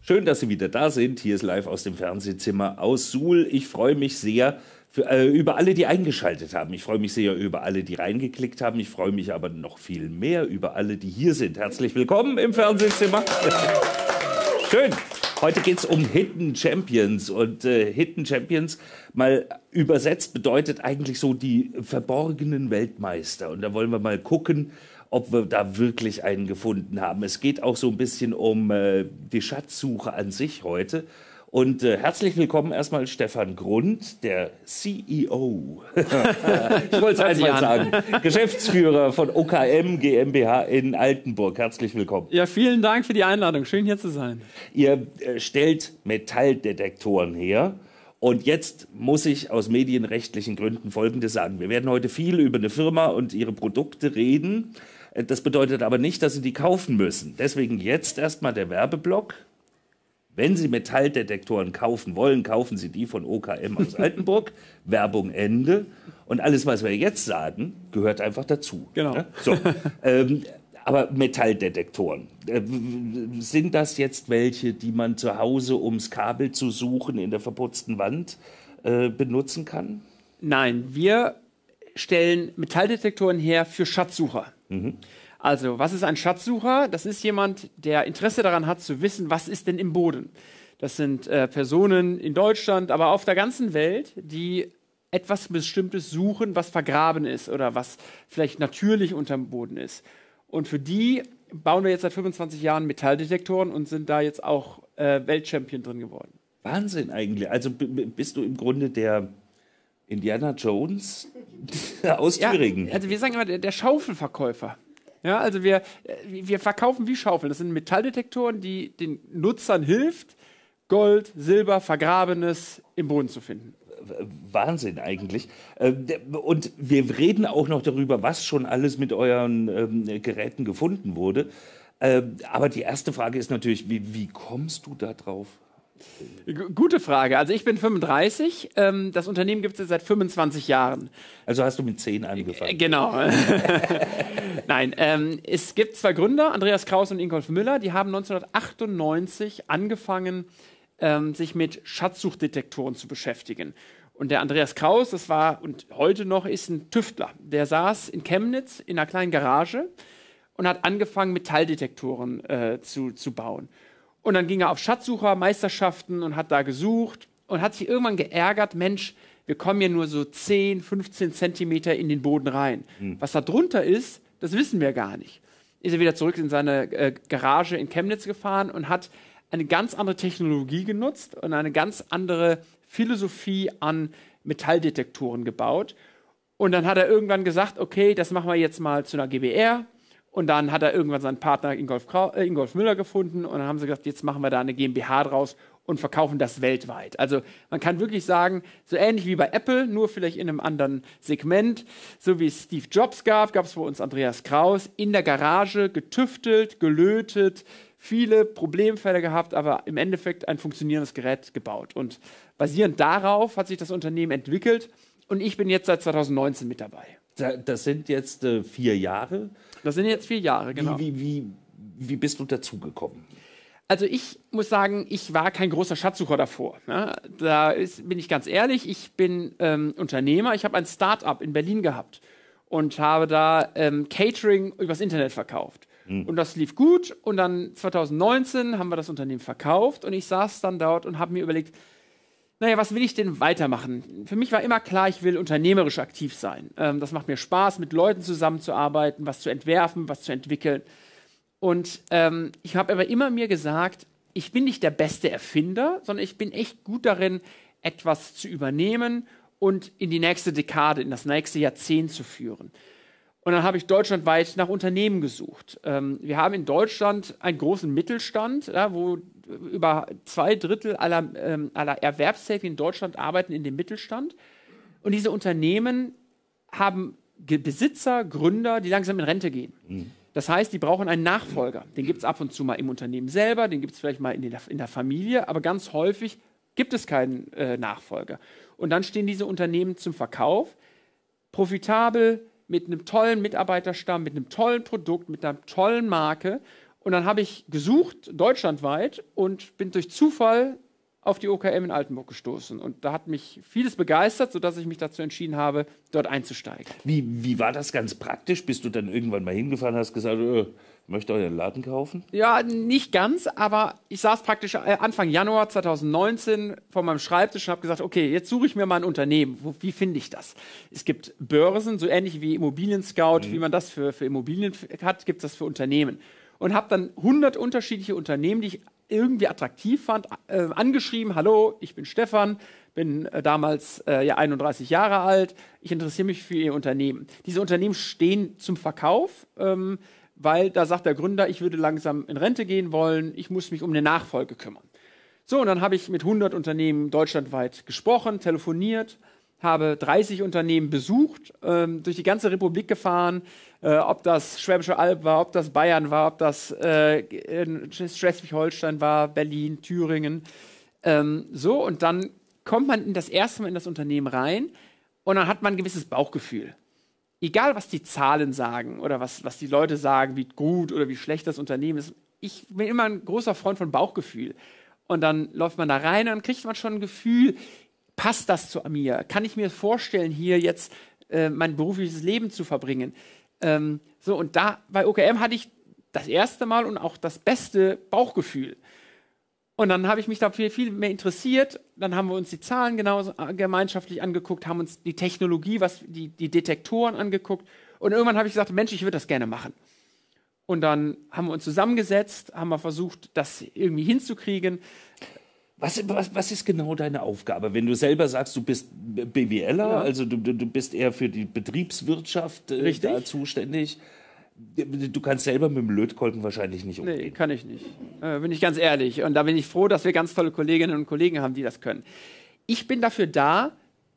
Schön, dass Sie wieder da sind. Hier ist live aus dem Fernsehzimmer aus Suhl. Ich freue mich sehr über alle, die eingeschaltet haben. Ich freue mich sehr über alle, die reingeklickt haben. Ich freue mich aber noch viel mehr über alle, die hier sind. Herzlich willkommen im Fernsehzimmer. Schön. Heute geht es um Hidden Champions. Und Hidden Champions, mal übersetzt, bedeutet eigentlich so die verborgenen Weltmeister. Und da wollen wir mal gucken, ob wir da wirklich einen gefunden haben. Es geht auch so ein bisschen um die Schatzsuche an sich heute. Und herzlich willkommen erstmal Stefan Grund, der CEO, ich wollte es einmal sagen, Geschäftsführer von OKM GmbH in Altenburg. Herzlich willkommen. Ja, vielen Dank für die Einladung. Schön, hier zu sein. Ihr stellt Metalldetektoren her. Und jetzt muss ich aus medienrechtlichen Gründen Folgendes sagen. Wir werden heute viel über eine Firma und ihre Produkte reden. Das bedeutet aber nicht, dass Sie die kaufen müssen. Deswegen jetzt erstmal der Werbeblock. Wenn Sie Metalldetektoren kaufen wollen, kaufen Sie die von OKM aus Altenburg. Werbung Ende. Und alles, was wir jetzt sagen, gehört einfach dazu. Genau. Ja? So. Aber Metalldetektoren, sind das jetzt welche, die man zu Hause, ums Kabel zu suchen, in der verputzten Wand benutzen kann? Nein, wir stellen Metalldetektoren her für Schatzsucher. Also, was ist ein Schatzsucher? Das ist jemand, der Interesse daran hat, zu wissen, was ist denn im Boden. Das sind Personen in Deutschland, aber auf der ganzen Welt, die etwas Bestimmtes suchen, was vergraben ist oder was vielleicht natürlich unterm Boden ist. Und für die bauen wir jetzt seit 25 Jahren Metalldetektoren und sind da jetzt auch Weltchampion drin geworden. Wahnsinn eigentlich. Also bist du im Grunde der Indiana Jones aus Thüringen? Ja, also wir sagen immer, der Schaufelverkäufer. Ja, also wir verkaufen wie Schaufeln. Das sind Metalldetektoren, die den Nutzern hilft, Gold, Silber, Vergrabenes im Boden zu finden. Wahnsinn eigentlich. Und wir reden auch noch darüber, was schon alles mit euren Geräten gefunden wurde. Aber die erste Frage ist natürlich, wie kommst du da drauf? Gute Frage. Also ich bin 35. Das Unternehmen gibt es seit 25 Jahren. Also hast du mit 10 angefangen? Genau. Nein, es gibt zwei Gründer, Andreas Kraus und Ingolf Müller. Die haben 1998 angefangen, sich mit Schatzsuchdetektoren zu beschäftigen. Und der Andreas Kraus, das war und heute noch ist ein Tüftler. Der saß in Chemnitz in einer kleinen Garage und hat angefangen, Metalldetektoren zu bauen. Und dann ging er auf Schatzsuchermeisterschaften und hat da gesucht und hat sich irgendwann geärgert, Mensch, wir kommen hier nur so 10, 15 Zentimeter in den Boden rein. Was da drunter ist, das wissen wir gar nicht. Ist er wieder zurück in seine Garage in Chemnitz gefahren und hat eine ganz andere Technologie genutzt und eine ganz andere Philosophie an Metalldetektoren gebaut. Und dann hat er irgendwann gesagt, okay, das machen wir jetzt mal zu einer GbR. Und dann hat er irgendwann seinen Partner Ingolf Müller gefunden. Und dann haben sie gesagt, jetzt machen wir da eine GmbH draus und verkaufen das weltweit. Also man kann wirklich sagen, so ähnlich wie bei Apple, nur vielleicht in einem anderen Segment. So wie es Steve Jobs gab es bei uns Andreas Kraus. In der Garage getüftelt, gelötet, viele Problemfälle gehabt, aber im Endeffekt ein funktionierendes Gerät gebaut. Und basierend darauf hat sich das Unternehmen entwickelt und ich bin jetzt seit 2019 mit dabei. Das sind jetzt 4 Jahre? Das sind jetzt 4 Jahre, genau. Wie bist du dazugekommen? Also ich muss sagen, ich war kein großer Schatzsucher davor. Ja, bin ich ganz ehrlich, ich bin Unternehmer. Ich habe ein Start-up in Berlin gehabt und habe da Catering übers Internet verkauft. Und das lief gut und dann 2019 haben wir das Unternehmen verkauft und ich saß dann dort und habe mir überlegt, naja, was will ich denn weitermachen? Für mich war immer klar, ich will unternehmerisch aktiv sein. Das macht mir Spaß, mit Leuten zusammenzuarbeiten, was zu entwerfen, was zu entwickeln. Und ich habe aber immer mir gesagt, ich bin nicht der beste Erfinder, sondern ich bin echt gut darin, etwas zu übernehmen und in die nächste Dekade, in das nächste Jahrzehnt zu führen. Und dann habe ich deutschlandweit nach Unternehmen gesucht. Wir haben in Deutschland einen großen Mittelstand, ja, wo über 2/3 aller Erwerbstätigen in Deutschland arbeiten in dem Mittelstand. Und diese Unternehmen haben Besitzer, Gründer, die langsam in Rente gehen. Das heißt, die brauchen einen Nachfolger. Den gibt es ab und zu mal im Unternehmen selber, den gibt es vielleicht mal in der Familie, aber ganz häufig gibt es keinen Nachfolger. Und dann stehen diese Unternehmen zum Verkauf, profitabel, mit einem tollen Mitarbeiterstamm, mit einem tollen Produkt, mit einer tollen Marke. Und dann habe ich gesucht, deutschlandweit, und bin durch Zufall auf die OKM in Altenburg gestoßen. Und da hat mich vieles begeistert, sodass ich mich dazu entschieden habe, dort einzusteigen. Wie war das ganz praktisch? Bist du dann irgendwann mal hingefahren und hast gesagt, möchte euren Laden kaufen? Ja, nicht ganz, aber ich saß praktisch Anfang Januar 2019 vor meinem Schreibtisch und habe gesagt, okay, jetzt suche ich mir mal ein Unternehmen. Wie finde ich das? Es gibt Börsen, so ähnlich wie Immobilien Scout, wie man das für Immobilien hat, gibt es das für Unternehmen. Und habe dann 100 unterschiedliche Unternehmen, die ich irgendwie attraktiv fand, angeschrieben. Hallo, ich bin Stefan, bin damals 31 Jahre alt. Ich interessiere mich für Ihr Unternehmen. Diese Unternehmen stehen zum Verkauf, weil da sagt der Gründer, ich würde langsam in Rente gehen wollen, ich muss mich um eine Nachfolge kümmern. So, und dann habe ich mit 100 Unternehmen deutschlandweit gesprochen, telefoniert, habe 30 Unternehmen besucht, durch die ganze Republik gefahren, ob das Schwäbische Alb war, ob das Bayern war, ob das Schleswig-Holstein war, Berlin, Thüringen. So, und dann kommt man das erste Mal in das Unternehmen rein und dann hat man ein gewisses Bauchgefühl. Egal, was die Zahlen sagen oder was die Leute sagen, wie gut oder wie schlecht das Unternehmen ist. Ich bin immer ein großer Freund von Bauchgefühl. Und dann läuft man da rein und dann kriegt man schon ein Gefühl, passt das zu mir? Kann ich mir vorstellen, hier jetzt mein berufliches Leben zu verbringen? So, und da bei OKM hatte ich das erste Mal und auch das beste Bauchgefühl. Und dann habe ich mich dafür viel mehr interessiert. Dann haben wir uns die Zahlen genauso gemeinschaftlich angeguckt, haben uns die Technologie, die Detektoren angeguckt. Und irgendwann habe ich gesagt, Mensch, ich würde das gerne machen. Und dann haben wir uns zusammengesetzt, haben wir versucht, das irgendwie hinzukriegen. Was ist genau deine Aufgabe? Wenn du selber sagst, du bist BWLer, also du bist eher für die Betriebswirtschaft da zuständig. Du kannst selber mit dem Lötkolben wahrscheinlich nicht umgehen. Nee, kann ich nicht. Bin ich ganz ehrlich. Und da bin ich froh, dass wir ganz tolle Kolleginnen und Kollegen haben, die das können. Ich bin dafür da,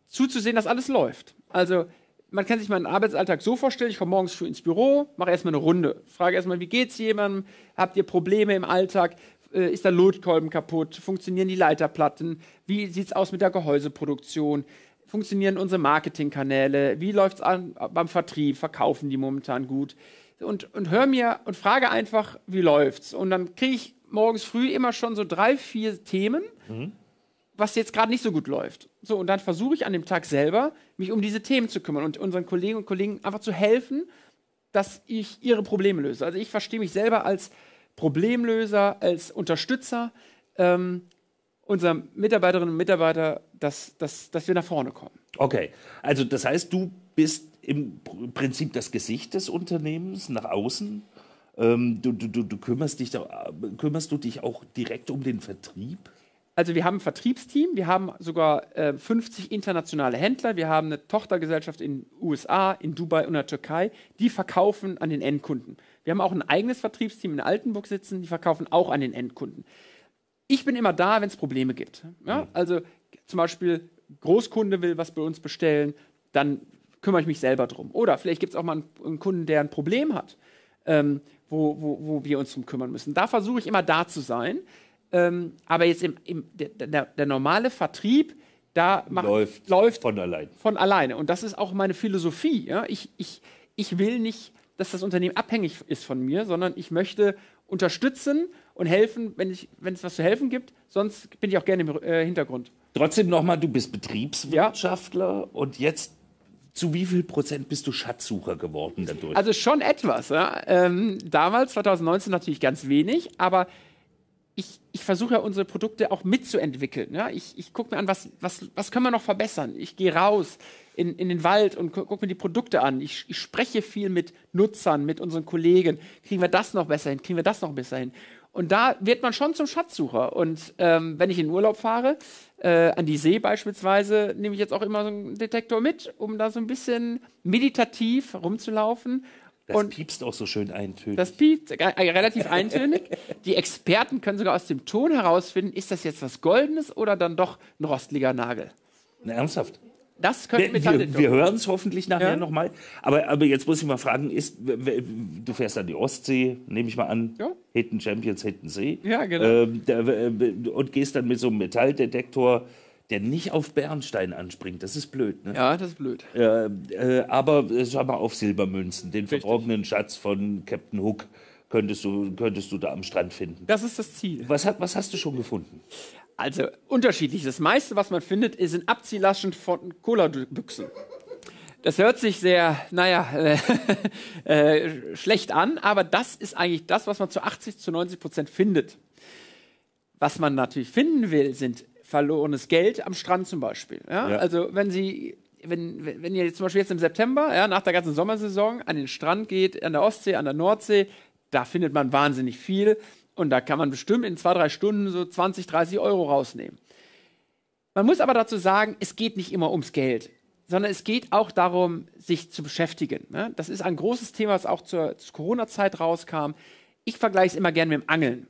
zuzusehen, dass alles läuft. Also man kann sich meinen Arbeitsalltag so vorstellen, ich komme morgens früh ins Büro, mache erstmal eine Runde, frage erstmal, wie geht's jemandem? Habt ihr Probleme im Alltag? Ist der Lötkolben kaputt? Funktionieren die Leiterplatten? Wie sieht es aus mit der Gehäuseproduktion? Funktionieren unsere Marketingkanäle? Wie läuft es an beim Vertrieb? Verkaufen die momentan gut? Und hör mir und frage einfach, wie läuft's? Und dann kriege ich morgens früh immer schon so 3, 4 Themen, was jetzt gerade nicht so gut läuft. So, und dann versuche ich an dem Tag selber, mich um diese Themen zu kümmern und unseren Kolleginnen und Kollegen einfach zu helfen, dass ich ihre Probleme löse. Also ich verstehe mich selber als Problemlöser, als Unterstützer unserer Mitarbeiterinnen und Mitarbeiter, dass wir nach vorne kommen. Okay, also das heißt, du bist im Prinzip das Gesicht des Unternehmens nach außen. Kümmerst du dich auch direkt um den Vertrieb? Also wir haben ein Vertriebsteam, wir haben sogar 50 internationale Händler, wir haben eine Tochtergesellschaft in den USA, in Dubai und in der Türkei, die verkaufen an den Endkunden. Wir haben auch ein eigenes Vertriebsteam in Altenburg sitzen, die verkaufen auch an den Endkunden. Ich bin immer da, wenn es Probleme gibt. Ja? Also zum Beispiel, Großkunde will was bei uns bestellen, dann kümmere ich mich selber drum. Oder vielleicht gibt es auch mal einen Kunden, der ein Problem hat, wo wir uns drum kümmern müssen. Da versuche ich immer da zu sein. Aber jetzt der normale Vertrieb, da läuft von allein. Von alleine. Und das ist auch meine Philosophie. Ja? Ich will nicht, dass das Unternehmen abhängig ist von mir, sondern ich möchte unterstützen und helfen, wenn es was zu helfen gibt. Sonst bin ich auch gerne im Hintergrund. Trotzdem nochmal, du bist Betriebswirtschaftler und jetzt zu wie viel Prozent bist du Schatzsucher geworden dadurch? Also schon etwas. Ja? Damals, 2019, natürlich ganz wenig, aber ich versuche ja unsere Produkte auch mitzuentwickeln. Ja? Ich gucke mir an, was können wir noch verbessern. Ich gehe raus in den Wald und gucke mir die Produkte an. Ich spreche viel mit Nutzern, mit unseren Kollegen. Kriegen wir das noch besser hin? Kriegen wir das noch besser hin? Und da wird man schon zum Schatzsucher. Und wenn ich in den Urlaub fahre, an die See beispielsweise, nehme ich jetzt auch immer so einen Detektor mit, um da so ein bisschen meditativ rumzulaufen. Das piepst auch so schön eintönig. Das piepst relativ eintönig. Die Experten können sogar aus dem Ton herausfinden, ist das jetzt was Goldenes oder dann doch ein rostliger Nagel. Na, ernsthaft? Das könnte wir hören es hoffentlich nachher nochmal. Aber jetzt muss ich mal fragen, du fährst an die Ostsee, nehme ich mal an, Hidden Champions, Hidden See. Ja, genau. Und gehst dann mit so einem Metalldetektor, der nicht auf Bernstein anspringt. Das ist blöd, ne? Ja, das ist blöd. Aber schau mal auf Silbermünzen, den verborgenen Schatz von Captain Hook könntest du da am Strand finden. Das ist das Ziel. Was hast du schon gefunden? Also unterschiedlich. Das meiste, was man findet, sind Abziehlaschen von Cola-Büchsen. Das hört sich sehr, schlecht an, aber das ist eigentlich das, was man zu 80-90% findet. Was man natürlich finden will, sind verlorenes Geld am Strand zum Beispiel. Ja? Ja. Also wenn ihr jetzt zum Beispiel jetzt im September, ja, nach der ganzen Sommersaison, an den Strand geht, an der Ostsee, an der Nordsee, da findet man wahnsinnig viel und da kann man bestimmt in 2-3 Stunden so 20, 30 Euro rausnehmen. Man muss aber dazu sagen, es geht nicht immer ums Geld, sondern es geht auch darum, sich zu beschäftigen. Ne? Das ist ein großes Thema, das auch zur Corona-Zeit rauskam. Ich vergleiche es immer gerne mit dem Angeln.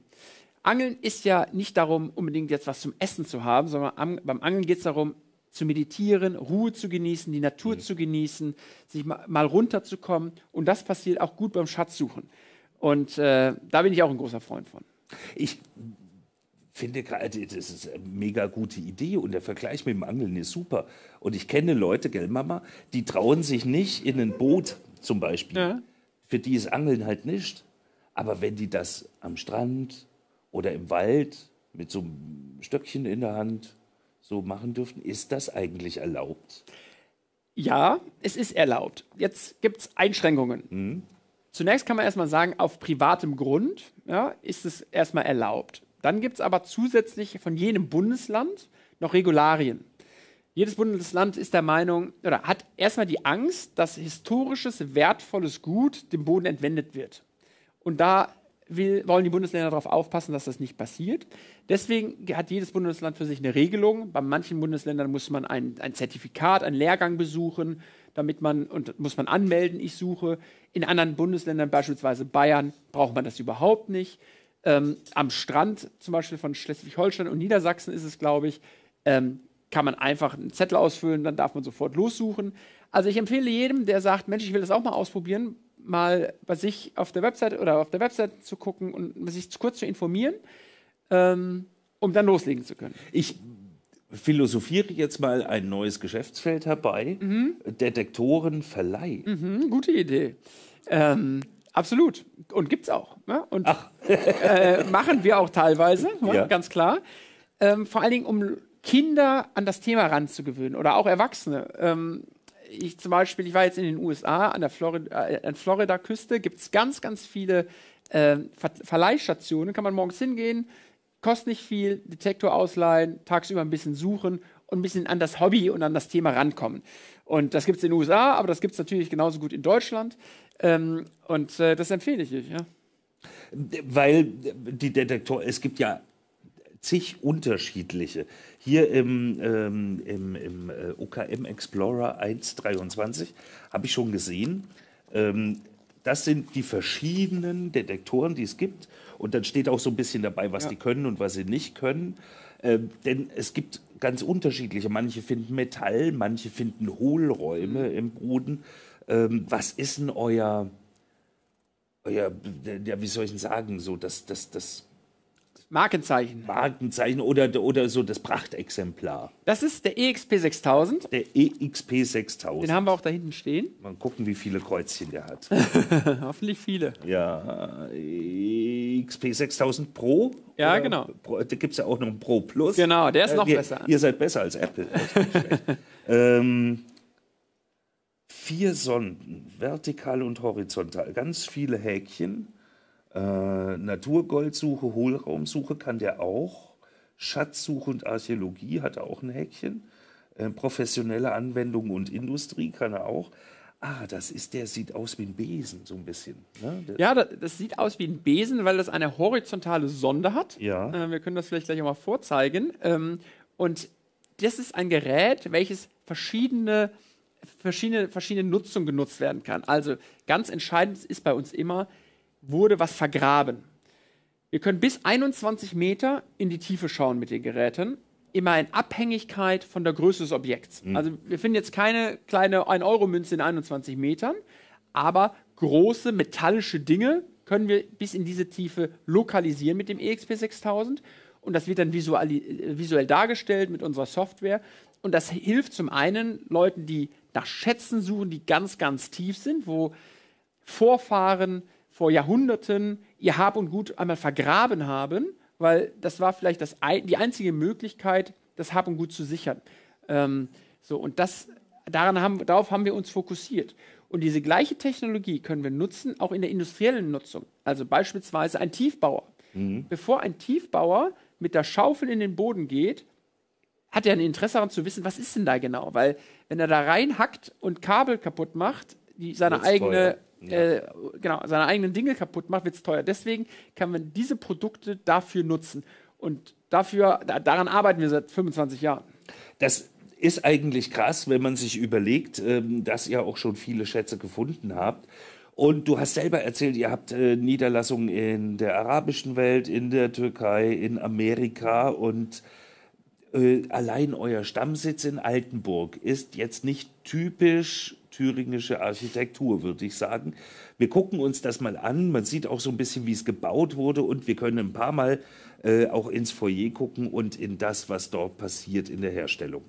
Angeln ist ja nicht darum, unbedingt jetzt was zum Essen zu haben, sondern beim Angeln geht es darum, zu meditieren, Ruhe zu genießen, die Natur zu genießen, sich mal runterzukommen. Und das passiert auch gut beim Schatzsuchen. Und da bin ich auch ein großer Freund von. Ich finde gerade, das ist eine mega gute Idee und der Vergleich mit dem Angeln ist super. Und ich kenne Leute, gell, Mama, die trauen sich nicht in ein Boot zum Beispiel. Ja. Für die ist Angeln halt nicht. Aber wenn die das am Strand oder im Wald mit so einem Stöckchen in der Hand so machen dürfen, ist das eigentlich erlaubt? Ja, es ist erlaubt. Jetzt gibt es Einschränkungen. Zunächst kann man erstmal sagen, auf privatem Grund, ja, ist es erstmal erlaubt. Dann gibt es aber zusätzlich von jedem Bundesland noch Regularien. Jedes Bundesland ist der Meinung, oder hat erstmal die Angst, dass historisches, wertvolles Gut dem Boden entwendet wird. Und da wollen die Bundesländer darauf aufpassen, dass das nicht passiert. Deswegen hat jedes Bundesland für sich eine Regelung. Bei manchen Bundesländern muss man ein Zertifikat, einen Lehrgang besuchen, muss man anmelden, ich suche. In anderen Bundesländern, beispielsweise Bayern, braucht man das überhaupt nicht. Am Strand, zum Beispiel von Schleswig-Holstein und Niedersachsen ist es, glaube ich, kann man einfach einen Zettel ausfüllen, dann darf man sofort lossuchen. Also ich empfehle jedem, der sagt, Mensch, ich will das auch mal ausprobieren, mal bei sich auf der Website zu gucken und sich kurz zu informieren, um dann loslegen zu können. Ich philosophiere jetzt mal ein neues Geschäftsfeld herbei. Detektorenverleih. Gute Idee. Absolut. Und gibt's auch. Ne? Und machen wir auch teilweise, Ja. ganz klar. Vor allen Dingen, um Kinder an das Thema ranzugewöhnen oder auch Erwachsene. Ich war jetzt in den USA, an der Florida-Küste, gibt es ganz, ganz viele Verleihstationen. Kann man morgens hingehen, kostet nicht viel, Detektor ausleihen, tagsüber ein bisschen suchen und ein bisschen an das Hobby und an das Thema rankommen. Und das gibt es in den USA, aber das gibt es natürlich genauso gut in Deutschland. Das empfehle ich. Ja. Weil die Detektoren, es gibt ja zig unterschiedliche. Hier im OKM Explorer 1.23 habe ich schon gesehen, das sind die verschiedenen Detektoren, die es gibt. Und dann steht auch so ein bisschen dabei, was die können und was sie nicht können. Denn es gibt ganz unterschiedliche. Manche finden Metall, manche finden Hohlräume im Boden. Was ist denn euer wie soll ich denn sagen, so das Markenzeichen. oder so das Prachtexemplar? Das ist der EXP 6000. Der EXP 6000. Den haben wir auch da hinten stehen. Mal gucken, wie viele Kreuzchen der hat. Hoffentlich viele. Ja, EXP 6000 Pro. Ja, genau. Da gibt es ja auch noch einen Pro Plus. Genau, der ist noch besser. Ihr seid besser als Apple. 4 Sonden, vertikal und horizontal, ganz viele Häkchen. Naturgoldsuche, Hohlraumsuche kann der auch. Schatzsuche und Archäologie hat er auch ein Häkchen. Professionelle Anwendung und Industrie kann er auch. Der sieht aus wie ein Besen, so ein bisschen. Ne? Ja, das sieht aus wie ein Besen, weil das eine horizontale Sonde hat. Ja. Wir können das vielleicht gleich auch mal vorzeigen. Und das ist ein Gerät, welches verschiedene Nutzungen genutzt werden kann. Also ganz entscheidend ist bei uns immer, wurde was vergraben. Wir können bis 21 Meter in die Tiefe schauen mit den Geräten, immer in Abhängigkeit von der Größe des Objekts. Also wir finden jetzt keine kleine 1-Euro-Münze in 21 Metern, aber große metallische Dinge können wir bis in diese Tiefe lokalisieren mit dem EXP 6000 und das wird dann visuell dargestellt mit unserer Software und das hilft zum einen Leuten, die nach Schätzen suchen, die ganz, ganz tief sind, wo Vorfahren vor Jahrhunderten ihr Hab und Gut einmal vergraben haben, weil das war vielleicht die einzige Möglichkeit, das Hab und Gut zu sichern. Und darauf haben wir uns fokussiert. Und diese gleiche Technologie können wir nutzen, auch in der industriellen Nutzung. Also beispielsweise ein Tiefbauer. Bevor ein Tiefbauer mit der Schaufel in den Boden geht, hat er ein Interesse daran zu wissen, was ist denn da genau? Weil wenn er da reinhackt und Kabel kaputt macht, seine eigenen Dinge kaputt macht, wird es teuer. Deswegen kann man diese Produkte dafür nutzen. Und daran arbeiten wir seit 25 Jahren. Das ist eigentlich krass, wenn man sich überlegt, dass ihr auch schon viele Schätze gefunden habt. Und du hast selber erzählt, ihr habt Niederlassungen in der arabischen Welt, in der Türkei, in Amerika und allein euer Stammsitz in Altenburg ist jetzt nicht typisch thüringische Architektur, würde ich sagen. Wir gucken uns das mal an, man sieht auch so ein bisschen, wie es gebaut wurde und wir können ein paar Mal auch ins Foyer gucken und in das, was dort passiert in der Herstellung.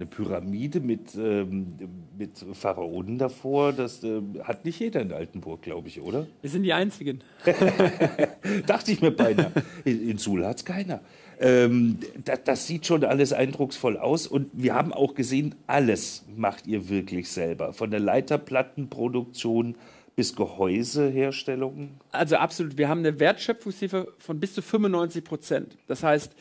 Eine Pyramide mit Pharaonen davor, das hat nicht jeder in Altenburg, glaube ich, oder? Wir sind die Einzigen. Dachte ich mir beinahe. In Suhl hat es keiner. Das sieht schon alles eindrucksvoll aus und wir haben auch gesehen, alles macht ihr wirklich selber. Von der Leiterplattenproduktion bis Gehäuseherstellung. Also absolut, wir haben eine Wertschöpfungshilfe von bis zu 95%. Das heißt,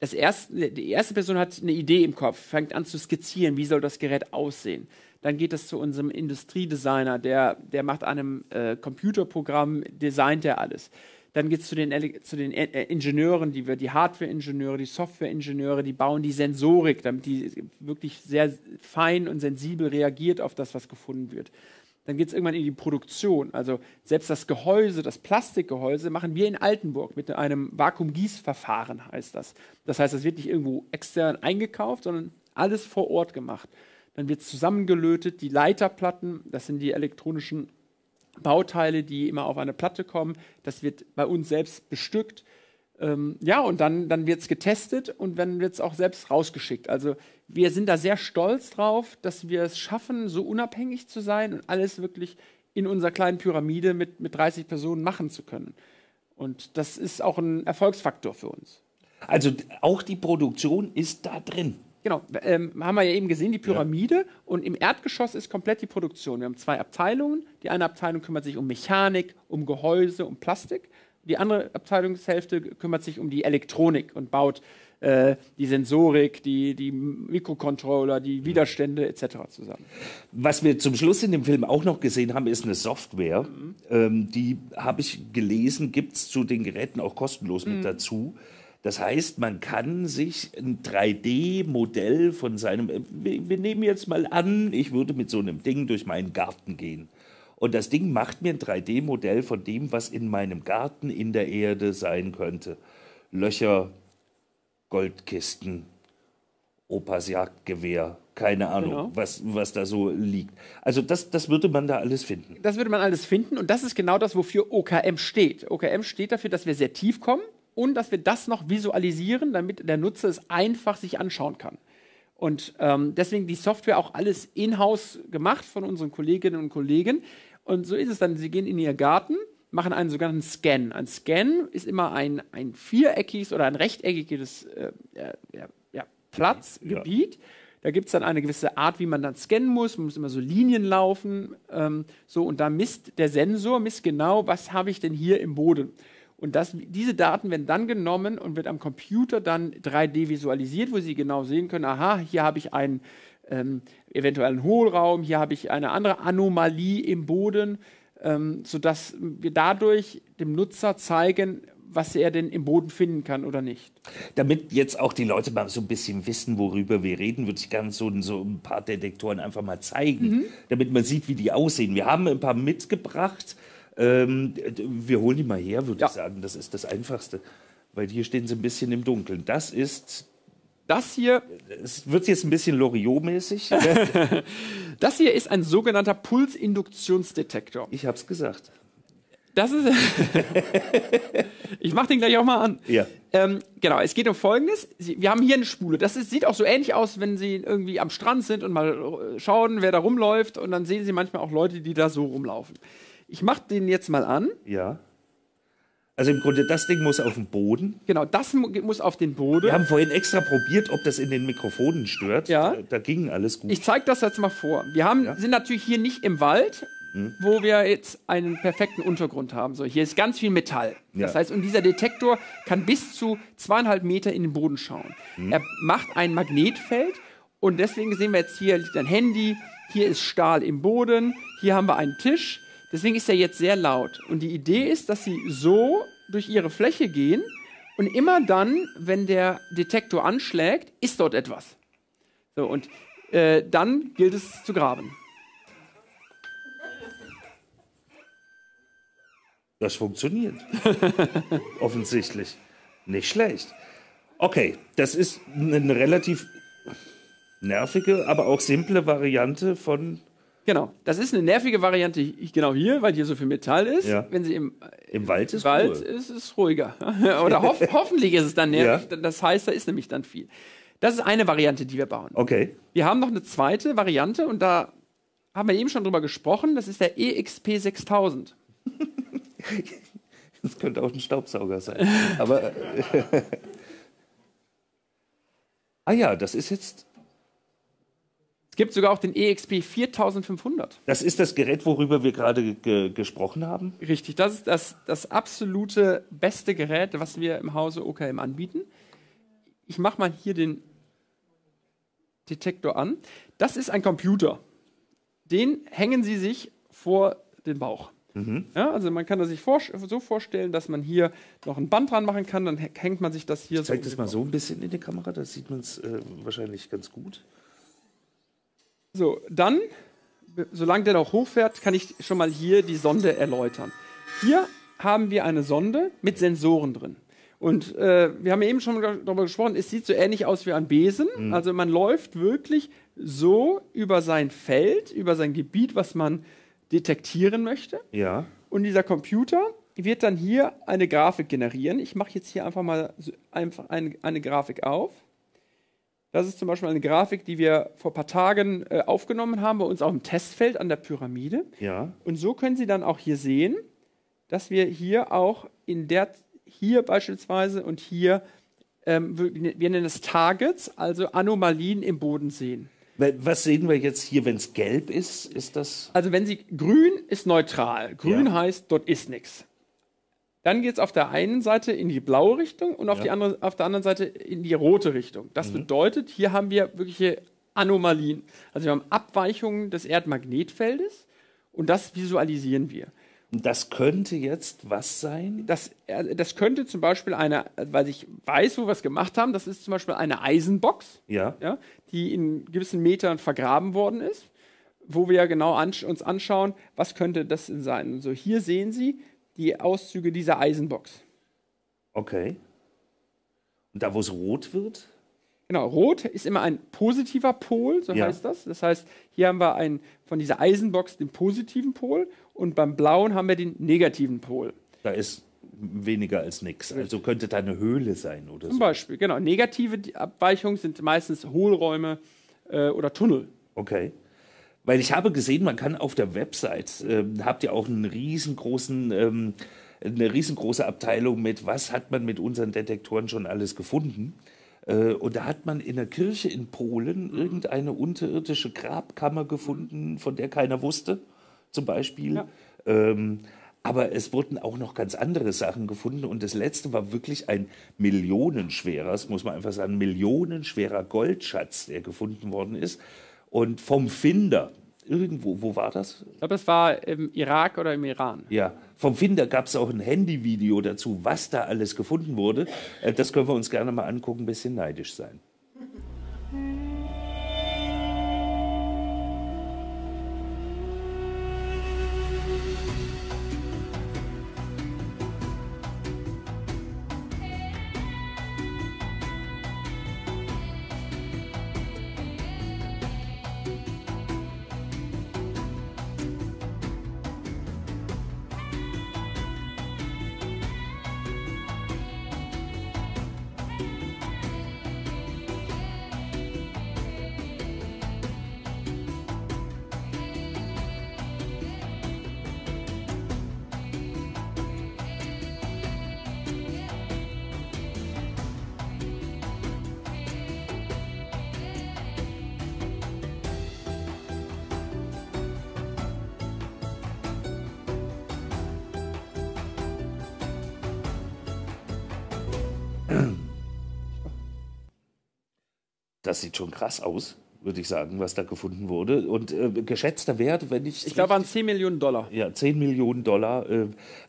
die erste Person hat eine Idee im Kopf, fängt an zu skizzieren, wie soll das Gerät aussehen. Dann geht es zu unserem Industriedesigner, der macht an einem Computerprogramm, designt er alles. Dann geht es zu den Ingenieuren, die Hardware-Ingenieure, die Software-Ingenieure, die bauen die Sensorik, damit die wirklich sehr fein und sensibel reagiert auf das, was gefunden wird. Dann geht es irgendwann in die Produktion. Also selbst das Gehäuse, das Plastikgehäuse, machen wir in Altenburg mit einem Vakuumgießverfahren, heißt das. Das heißt, das wird nicht irgendwo extern eingekauft, sondern alles vor Ort gemacht. Dann wird es zusammengelötet, die Leiterplatten, das sind die elektronischen Bauteile, die immer auf eine Platte kommen. Das wird bei uns selbst bestückt. Ja, und dann wird es getestet und dann wird es auch selbst rausgeschickt. Also wir sind da sehr stolz drauf, dass wir es schaffen, so unabhängig zu sein und alles wirklich in unserer kleinen Pyramide mit 30 Personen machen zu können. Und das ist auch ein Erfolgsfaktor für uns. Also auch die Produktion ist da drin. Genau, haben wir ja eben gesehen, die Pyramide. Und im Erdgeschoss ist komplett die Produktion. Wir haben 2 Abteilungen. Die eine Abteilung kümmert sich um Mechanik, um Gehäuse, um Plastik. Die andere Abteilungshälfte kümmert sich um die Elektronik und baut die Sensorik, die Mikrocontroller, die Widerstände etc. zusammen. Was wir zum Schluss in dem Film auch noch gesehen haben, ist eine Software. Die, habe ich gelesen, gibt es zu den Geräten auch kostenlos mit dazu. Das heißt, man kann sich ein 3D-Modell von seinem, wir nehmen jetzt mal an, ich würde mit so einem Ding durch meinen Garten gehen. Und das Ding macht mir ein 3D-Modell von dem, was in meinem Garten in der Erde sein könnte. Löcher, Goldkisten, Opas Jagdgewehr, keine Ahnung, was da so liegt. Also das würde man da alles finden. Das würde man alles finden und das ist genau das, wofür OKM steht. OKM steht dafür, dass wir sehr tief kommen und dass wir das noch visualisieren, damit der Nutzer es einfach sich anschauen kann. Und deswegen die Software auch alles in-house gemacht von unseren Kolleginnen und Kollegen. Und so ist es dann, sie gehen in ihr Garten, machen einen sogenannten Scan. Ein Scan ist immer ein viereckiges oder ein rechteckiges Platzgebiet. Ja. Da gibt es dann eine gewisse Art, wie man dann scannen muss. Man muss immer so Linien laufen. Und da misst der Sensor genau, was habe ich denn hier im Boden. Und diese Daten werden dann genommen und wird am Computer dann 3D visualisiert, wo Sie genau sehen können, aha, hier habe ich einen eventuellen Hohlraum, hier habe ich eine andere Anomalie im Boden, sodass wir dadurch dem Nutzer zeigen, was er denn im Boden finden kann oder nicht. Damit jetzt auch die Leute mal so ein bisschen wissen, worüber wir reden, würde ich gerne so ein paar Detektoren einfach mal zeigen, damit man sieht, wie die aussehen. Wir haben ein paar mitgebracht. Wir holen die mal her, würde ich sagen. Das ist das Einfachste, weil hier stehen sie ein bisschen im Dunkeln. Das hier. Es wird jetzt ein bisschen Loriot-mäßig. Das hier ist ein sogenannter Pulsinduktionsdetektor. Ich habe es gesagt. Das ist. Ich mache den gleich auch mal an. Ja. Genau, es geht um Folgendes. Wir haben hier eine Spule. Sieht auch so ähnlich aus, wenn Sie irgendwie am Strand sind und mal schauen, wer da rumläuft. Und dann sehen Sie manchmal auch Leute, die da so rumlaufen. Ich mache den jetzt mal an. Ja. Also im Grunde, das Ding muss auf den Boden. Genau, das muss auf den Boden. Wir haben vorhin extra probiert, ob das in den Mikrofonen stört. Ja. Da ging alles gut. Ich zeige das jetzt mal vor. Wir sind natürlich hier nicht im Wald, wo wir jetzt einen perfekten Untergrund haben. So, hier ist ganz viel Metall. Ja. Das heißt, und dieser Detektor kann bis zu 2,5 Meter in den Boden schauen. Er macht ein Magnetfeld und deswegen sehen wir jetzt, hier liegt ein Handy, hier ist Stahl im Boden, hier haben wir einen Tisch. Deswegen ist er jetzt sehr laut. Und die Idee ist, dass Sie so durch Ihre Fläche gehen und immer dann, wenn der Detektor anschlägt, ist dort etwas. So, und dann gilt es zu graben. Das funktioniert. Offensichtlich. Nicht schlecht. Okay, das ist eine relativ nervige, aber auch simple Variante von... Genau, das ist eine nervige Variante genau hier, weil hier so viel Metall ist. Ja. Wenn sie im Wald ist es ruhiger. Oder hoffentlich ist es dann nervig. Ja. Das heißt, da ist nämlich dann viel. Das ist eine Variante, die wir bauen. Okay. Wir haben noch eine zweite Variante und da haben wir eben schon drüber gesprochen. Das ist der EXP 6000. Das könnte auch ein Staubsauger sein. Aber das ist jetzt... Es gibt sogar auch den EXP 4500. Das ist das Gerät, worüber wir gerade gesprochen haben? Richtig, das ist das absolute beste Gerät, was wir im Hause OKM anbieten. Ich mache mal hier den Detektor an. Das ist ein Computer. Den hängen Sie sich vor den Bauch. Ja, also man kann das sich so vorstellen, dass man hier noch ein Band dran machen kann, dann hängt man sich das hier Zeig das mal so ein bisschen in die Kamera, da sieht man es wahrscheinlich ganz gut. So, dann, solange der noch hochfährt, kann ich schon mal hier die Sonde erläutern. Hier haben wir eine Sonde mit Sensoren drin. Und wir haben eben schon darüber gesprochen, es sieht so ähnlich aus wie ein Besen. Also man läuft wirklich so über sein Feld, über sein Gebiet, was man detektieren möchte. Ja. Und dieser Computer wird dann hier eine Grafik generieren. Ich mache jetzt hier einfach mal eine Grafik auf. Das ist zum Beispiel eine Grafik, die wir vor ein paar Tagen aufgenommen haben, bei uns auf dem Testfeld an der Pyramide. Ja. Und so können Sie dann auch hier sehen, dass wir hier auch hier beispielsweise und hier, wir nennen es Targets, also Anomalien im Boden sehen. Was sehen wir jetzt hier, wenn es gelb ist? Ist das. Also wenn Sie, grün ist neutral. Grün heißt, dort ist nichts. Dann geht es auf der einen Seite in die blaue Richtung und auf der anderen Seite in die rote Richtung. Das bedeutet, hier haben wir wirkliche Anomalien. Also wir haben Abweichungen des Erdmagnetfeldes und das visualisieren wir. Das könnte jetzt was sein? Das könnte zum Beispiel weil ich weiß, wo wir es gemacht haben, das ist zum Beispiel eine Eisenbox, Ja. die in gewissen Metern vergraben worden ist, wo wir genau uns anschauen, was könnte das denn sein. Und so hier sehen Sie die Auszüge dieser Eisenbox. Okay. Und da, wo es rot wird? Genau, rot ist immer ein positiver Pol, so heißt das. Das heißt, hier haben wir von dieser Eisenbox den positiven Pol und beim blauen haben wir den negativen Pol. Da ist weniger als nichts. Also könnte da eine Höhle sein oder so. Zum Beispiel, genau. Negative Abweichungen sind meistens Hohlräume oder Tunnel. Okay. Weil ich habe gesehen, man kann auf der Website, habt ihr auch eine riesengroße Abteilung mit, was hat man mit unseren Detektoren schon alles gefunden. Und da hat man in der Kirche in Polen irgendeine unterirdische Grabkammer gefunden, von der keiner wusste, zum Beispiel. Ja. Aber es wurden auch noch ganz andere Sachen gefunden. Und das letzte war wirklich ein millionenschwerer, das muss man einfach sagen, millionenschwerer Goldschatz, der gefunden worden ist. Und vom Finder, irgendwo, wo war das? Ich glaube, das war im Irak oder im Iran. Ja, vom Finder gab es auch ein Handyvideo dazu, was da alles gefunden wurde. Das können wir uns gerne mal angucken, ein bisschen neidisch sein. Das sieht schon krass aus, würde ich sagen, was da gefunden wurde. Und geschätzter Wert, wenn ich glaube, an 10 Millionen Dollar. Ja, 10 Millionen Dollar.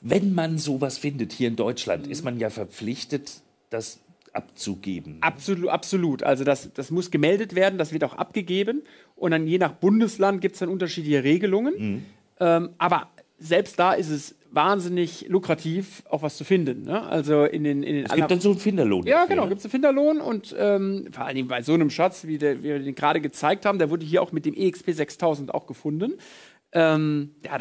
Wenn man sowas findet hier in Deutschland, ist man ja verpflichtet, das abzugeben. Absolut, absolut. Also das muss gemeldet werden, das wird auch abgegeben. Und dann je nach Bundesland gibt es dann unterschiedliche Regelungen. Aber selbst da ist es wahnsinnig lukrativ, auch was zu finden. Ne? Also es gibt dann so einen Finderlohn. Ja, genau, gibt es einen Finderlohn und vor allem bei so einem Schatz, wie wir den gerade gezeigt haben, der wurde hier auch mit dem EXP 6000 auch gefunden. Da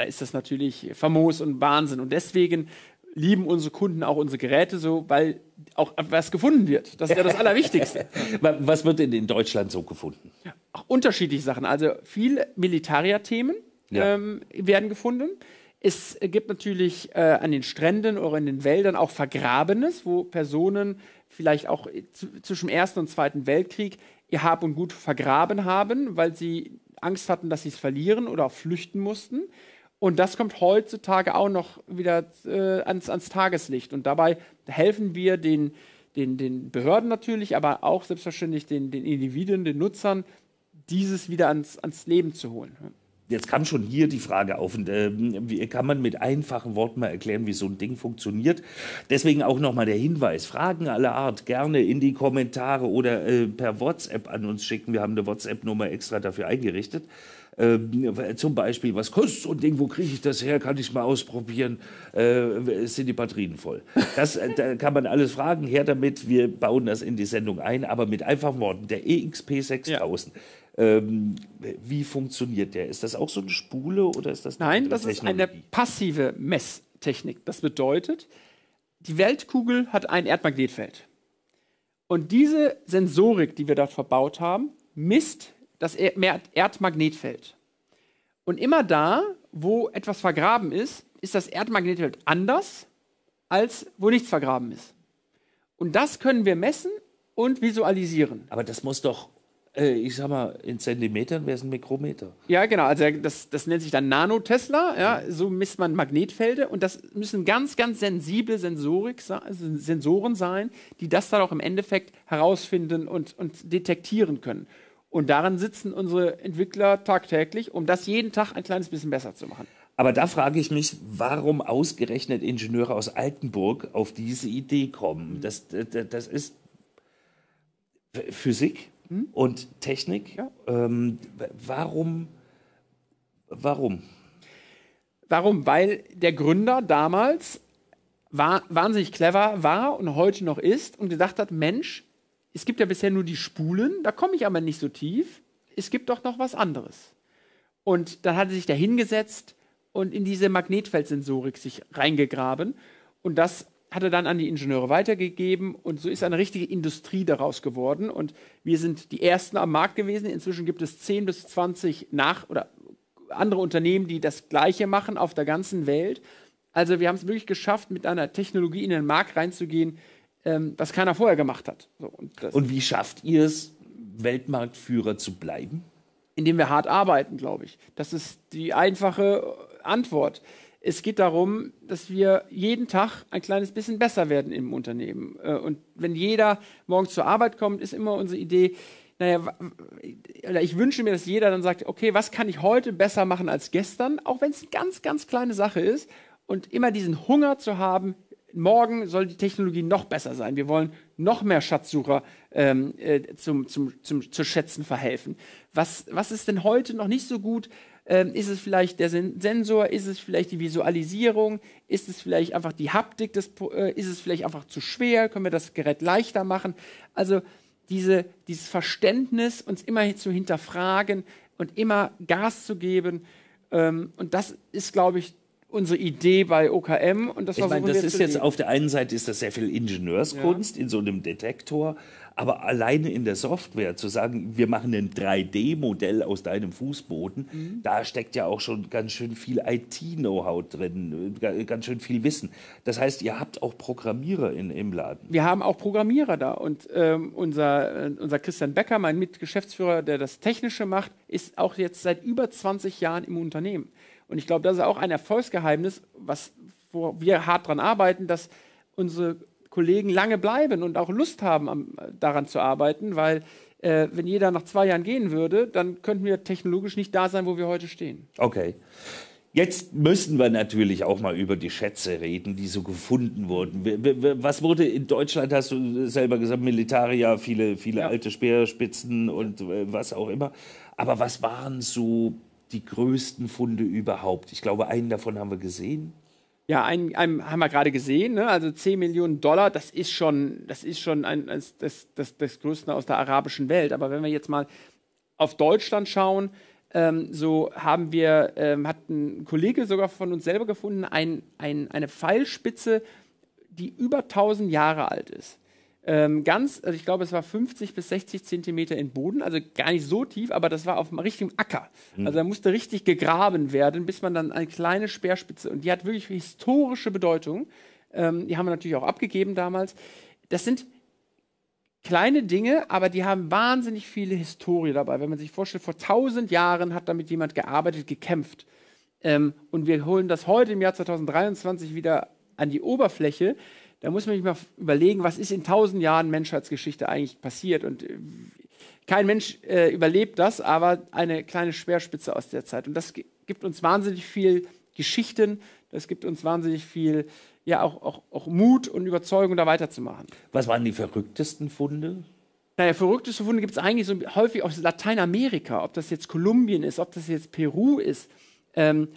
ist das natürlich famos und Wahnsinn und deswegen lieben unsere Kunden auch unsere Geräte so, weil auch was gefunden wird. Das ist ja das Allerwichtigste. Was wird denn in Deutschland so gefunden? Auch unterschiedliche Sachen. Also viele Militaria-Themen werden gefunden. Es gibt natürlich an den Stränden oder in den Wäldern auch Vergrabenes, wo Personen vielleicht auch zwischen dem Ersten und Zweiten Weltkrieg ihr Hab und Gut vergraben haben, weil sie Angst hatten, dass sie es verlieren oder auch flüchten mussten. Und das kommt heutzutage auch noch wieder ans Tageslicht. Und dabei helfen wir den Behörden natürlich, aber auch selbstverständlich den Individuen, den Nutzern, dieses wieder ans Leben zu holen. Jetzt kam schon hier die Frage auf, und, wie kann man mit einfachen Worten mal erklären, wie so ein Ding funktioniert? Deswegen auch nochmal der Hinweis, Fragen aller Art gerne in die Kommentare oder per WhatsApp an uns schicken. Wir haben eine WhatsApp-Nummer extra dafür eingerichtet. Zum Beispiel, was kostet so ein Ding, wo kriege ich das her, kann ich mal ausprobieren, sind die Batterien voll. Da kann man alles fragen, her damit, wir bauen das in die Sendung ein, aber mit einfachen Worten, der EXP 6000. Ja. Wie funktioniert der? Ist das auch so eine Spule oder ist das Nein, das ist eine passive Messtechnik. Das bedeutet, die Weltkugel hat ein Erdmagnetfeld. Und diese Sensorik, die wir dort verbaut haben, misst das Erdmagnetfeld. Und immer da, wo etwas vergraben ist, ist das Erdmagnetfeld anders, als wo nichts vergraben ist. Und das können wir messen und visualisieren. Aber das muss doch, ich sag mal, in Zentimetern wäre es ein Mikrometer. Ja, genau. Also das nennt sich dann Nanotesla. Ja, so misst man Magnetfelder. Und das müssen ganz, ganz sensible Sensoren sein, die das dann auch im Endeffekt herausfinden und detektieren können. Und daran sitzen unsere Entwickler tagtäglich, um das jeden Tag ein kleines bisschen besser zu machen. Aber da frage ich mich, warum ausgerechnet Ingenieure aus Altenburg auf diese Idee kommen. Das ist Physik und Technik. Ja. Warum? Warum, weil der Gründer damals wahnsinnig clever war und heute noch ist und gedacht hat, Mensch, es gibt ja bisher nur die Spulen, da komme ich aber nicht so tief. Es gibt doch noch was anderes. Und dann hat er sich da hingesetzt und in diese Magnetfeldsensorik sich reingegraben. Und das hat er dann an die Ingenieure weitergegeben. Und so ist eine richtige Industrie daraus geworden. Und wir sind die Ersten am Markt gewesen. Inzwischen gibt es 10 bis 20 oder andere Unternehmen, die das Gleiche machen auf der ganzen Welt. Also wir haben es wirklich geschafft, mit einer Technologie in den Markt reinzugehen, was keiner vorher gemacht hat. So, und wie schafft ihr es, Weltmarktführer zu bleiben? Indem wir hart arbeiten, glaube ich. Das ist die einfache Antwort. Es geht darum, dass wir jeden Tag ein kleines bisschen besser werden im Unternehmen. Und wenn jeder morgens zur Arbeit kommt, ist immer unsere Idee, ich wünsche mir, dass jeder dann sagt, okay, was kann ich heute besser machen als gestern, auch wenn es eine ganz, ganz kleine Sache ist. Und immer diesen Hunger zu haben, morgen soll die Technologie noch besser sein. Wir wollen noch mehr Schatzsucher zu schätzen verhelfen. Was ist denn heute noch nicht so gut? Ist es vielleicht der Sensor? Ist es vielleicht die Visualisierung? Ist es vielleicht einfach die Haptik? Ist es vielleicht einfach zu schwer? Können wir das Gerät leichter machen? Also dieses Verständnis, uns immer zu hinterfragen und immer Gas zu geben. Und das ist, glaube ich, unsere Idee bei OKM. Und das ist jetzt auf der einen Seite ist das sehr viel Ingenieurskunst in so einem Detektor, aber alleine in der Software zu sagen, wir machen ein 3D-Modell aus deinem Fußboden, da steckt ja auch schon ganz schön viel IT-Know-how drin, ganz schön viel Wissen. Das heißt, ihr habt auch Programmierer im Laden. Wir haben auch Programmierer da und unser Christian Becker, mein Mitgeschäftsführer, der das Technische macht, ist auch jetzt seit über 20 Jahren im Unternehmen. Und ich glaube, das ist auch ein Erfolgsgeheimnis, wo wir hart dran arbeiten, dass unsere Kollegen lange bleiben und auch Lust haben, daran zu arbeiten, weil wenn jeder nach 2 Jahren gehen würde, dann könnten wir technologisch nicht da sein, wo wir heute stehen. Okay. Jetzt müssen wir natürlich auch mal über die Schätze reden, die so gefunden wurden. Was wurde in Deutschland, hast du selber gesagt, Militaria, viele alte Speerspitzen und was auch immer. Aber was waren so die größten Funde überhaupt? Ich glaube, einen davon haben wir gesehen. Ja, einen haben wir gerade gesehen, ne? Also $10 Millionen, das ist schon das Größte aus der arabischen Welt. Aber wenn wir jetzt mal auf Deutschland schauen, so haben hat ein Kollege sogar von uns selber gefunden, eine Pfeilspitze, die über 1000 Jahre alt ist. Also ich glaube, es war 50 bis 60 Zentimeter in Boden, also gar nicht so tief, aber das war auf einem richtigen Acker. Also da musste richtig gegraben werden, bis man dann eine kleine Speerspitze, und die hat wirklich historische Bedeutung. Die haben wir natürlich auch abgegeben damals. Das sind kleine Dinge, aber die haben wahnsinnig viele Historie dabei. Wenn man sich vorstellt, vor 1000 Jahren hat damit jemand gearbeitet, gekämpft. Und wir holen das heute im Jahr 2023 wieder an die Oberfläche. Da muss man sich mal überlegen, was ist in 1000 Jahren Menschheitsgeschichte eigentlich passiert. Und Kein Mensch überlebt das, aber eine kleine Speerspitze aus der Zeit. Und das gibt uns wahnsinnig viel Geschichten, das gibt uns wahnsinnig viel, ja, auch Mut und Überzeugung, da weiterzumachen. Was waren die verrücktesten Funde? Naja, verrückteste Funde gibt es eigentlich so häufig aus Lateinamerika, ob das jetzt Kolumbien ist, ob das jetzt Peru ist.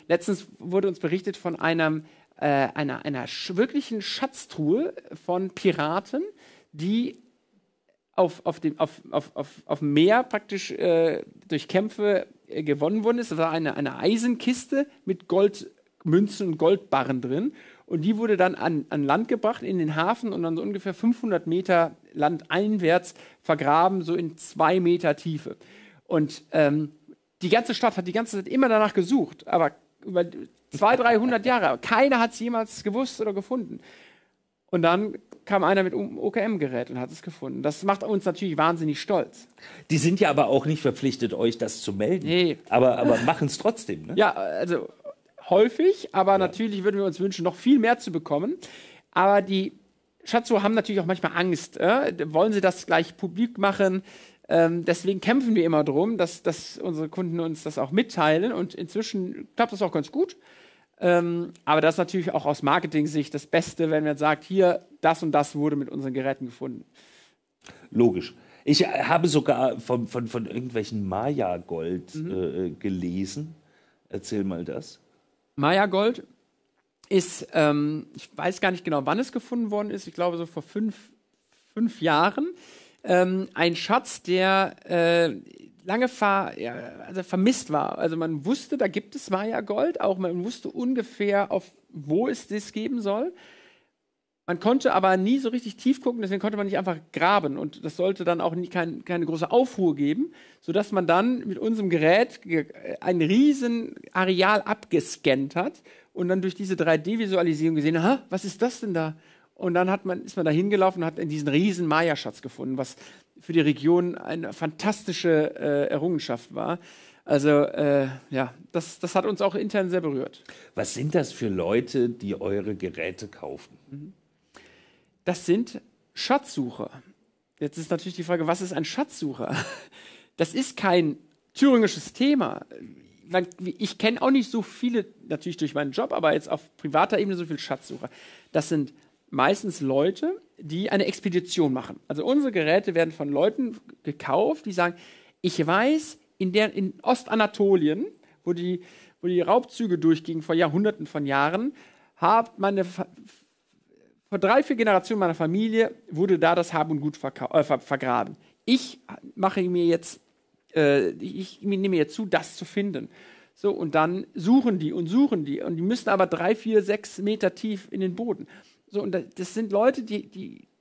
Letztens wurde uns berichtet von einer wirklichen Schatztruhe von Piraten, die auf dem Meer praktisch durch Kämpfe gewonnen wurden. Es war eine Eisenkiste mit Goldmünzen und Goldbarren drin. Und die wurde dann an Land gebracht, in den Hafen und dann so ungefähr 500 Meter landeinwärts vergraben, so in 2 Meter Tiefe. Und die ganze Stadt hat die ganze Zeit immer danach gesucht, aber über 200, 300 Jahre. Keiner hat es jemals gewusst oder gefunden. Und dann kam einer mit OKM-Gerät und hat es gefunden. Das macht uns natürlich wahnsinnig stolz. Die sind ja aber auch nicht verpflichtet, euch das zu melden. Nee. Aber machen es trotzdem, ne? Ja, also häufig, aber natürlich würden wir uns wünschen, noch viel mehr zu bekommen. Aber die Schatzsucher haben natürlich auch manchmal Angst. Wollen sie das gleich publik machen? Deswegen kämpfen wir immer darum, dass unsere Kunden uns das auch mitteilen. Und inzwischen klappt das auch ganz gut. Aber das ist natürlich auch aus Marketing-Sicht das Beste, wenn man sagt, hier, das und das wurde mit unseren Geräten gefunden. Logisch. Ich habe sogar von irgendwelchen Maya-Gold gelesen. Erzähl mal das. Maya-Gold ist, ich weiß gar nicht genau, wann es gefunden worden ist, ich glaube so vor fünf Jahren, ein Schatz, der lange vermisst war. Also man wusste, da gibt es Maya-Gold, auch man wusste ungefähr, wo es das geben soll. Man konnte aber nie so richtig tief gucken, deswegen konnte man nicht einfach graben. Und das sollte dann auch keine große Aufruhr geben, sodass man dann mit unserem Gerät ein riesen Areal abgescannt hat und dann durch diese 3D-Visualisierung gesehen, was ist das denn da? Und dann ist man da hingelaufen und hat diesen riesen Maya-Schatz gefunden, was für die Region eine fantastische Errungenschaft war. Also ja, das hat uns auch intern sehr berührt. Was sind das für Leute, die eure Geräte kaufen? Das sind Schatzsucher. Jetzt ist natürlich die Frage, was ist ein Schatzsucher? Das ist kein thüringisches Thema. Ich kenne auch nicht so viele, natürlich durch meinen Job, aber jetzt auf privater Ebene so viele Schatzsucher. Das sind meistens Leute, die eine Expedition machen. Also unsere Geräte werden von Leuten gekauft, die sagen, ich weiß, in Ostanatolien, wo die Raubzüge durchgingen vor Jahrhunderten von Jahren, vor 3, 4 Generationen meiner Familie wurde da das Hab und Gut vergraben. Ich nehme mir jetzt zu, das zu finden. So, und dann suchen die. Und die müssen aber 3, 4, 6 Meter tief in den Boden. So, und das sind Leute,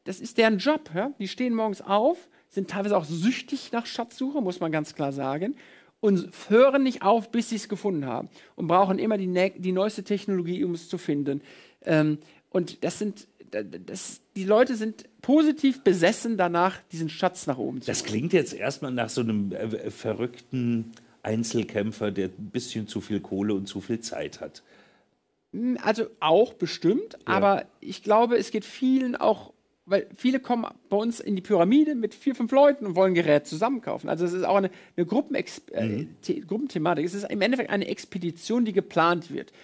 das ist deren Job. Ja? Die stehen morgens auf, sind teilweise auch süchtig nach Schatzsuche, muss man ganz klar sagen, und hören nicht auf, bis sie es gefunden haben. Und brauchen immer die neueste Technologie, um es zu finden. Und die Leute sind positiv besessen danach, diesen Schatz nach oben zu holen. Das klingt jetzt erstmal nach so einem verrückten Einzelkämpfer, der ein bisschen zu viel Kohle und zu viel Zeit hat. Also auch bestimmt, ja. Aber ich glaube, es geht vielen auch, weil viele kommen bei uns in die Pyramide mit 4, 5 Leuten und wollen ein Gerät zusammenkaufen. Also es ist auch eine Gruppenthematik. Es ist im Endeffekt eine Expedition, die geplant wird.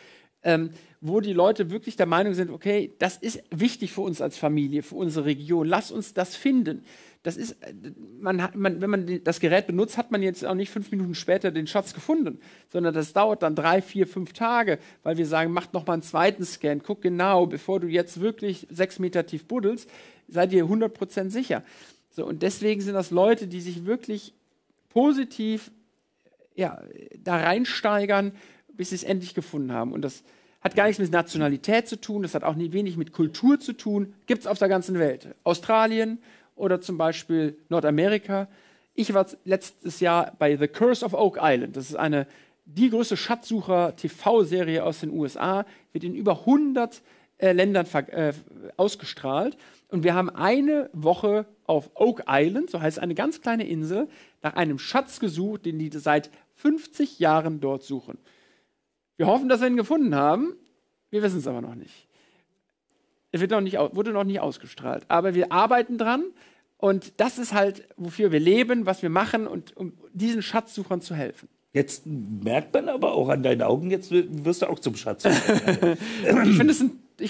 Wo die Leute wirklich der Meinung sind, okay, das ist wichtig für uns als Familie, für unsere Region, lass uns das finden. Das ist, wenn man das Gerät benutzt, hat man jetzt auch nicht 5 Minuten später den Schatz gefunden, sondern das dauert dann 3, 4, 5 Tage, weil wir sagen, macht noch mal einen zweiten Scan, guck genau, bevor du jetzt wirklich 6 Meter tief buddelst, seid ihr 100% sicher. So, und deswegen sind das Leute, die sich wirklich positiv da reinsteigern, bis sie es endlich gefunden haben. Und das hat gar nichts mit Nationalität zu tun, das hat auch wenig mit Kultur zu tun. Gibt es auf der ganzen Welt. Australien oder zum Beispiel Nordamerika. Ich war letztes Jahr bei The Curse of Oak Island. Das ist die größte Schatzsucher-TV-Serie aus den USA. Wird in über 100 Ländern ausgestrahlt. Und wir haben eine Woche auf Oak Island, so heißt eine ganz kleine Insel, nach einem Schatz gesucht, den die seit 50 Jahren dort suchen. Wir hoffen, dass wir ihn gefunden haben. Wir wissen es aber noch nicht. Er wurde noch nicht ausgestrahlt. Aber wir arbeiten dran Und das ist halt, wofür wir leben, was wir machen und um diesen Schatzsuchern zu helfen. Jetzt merkt man aber auch an deinen Augen, jetzt wirst du auch zum Schatzsucher. Ich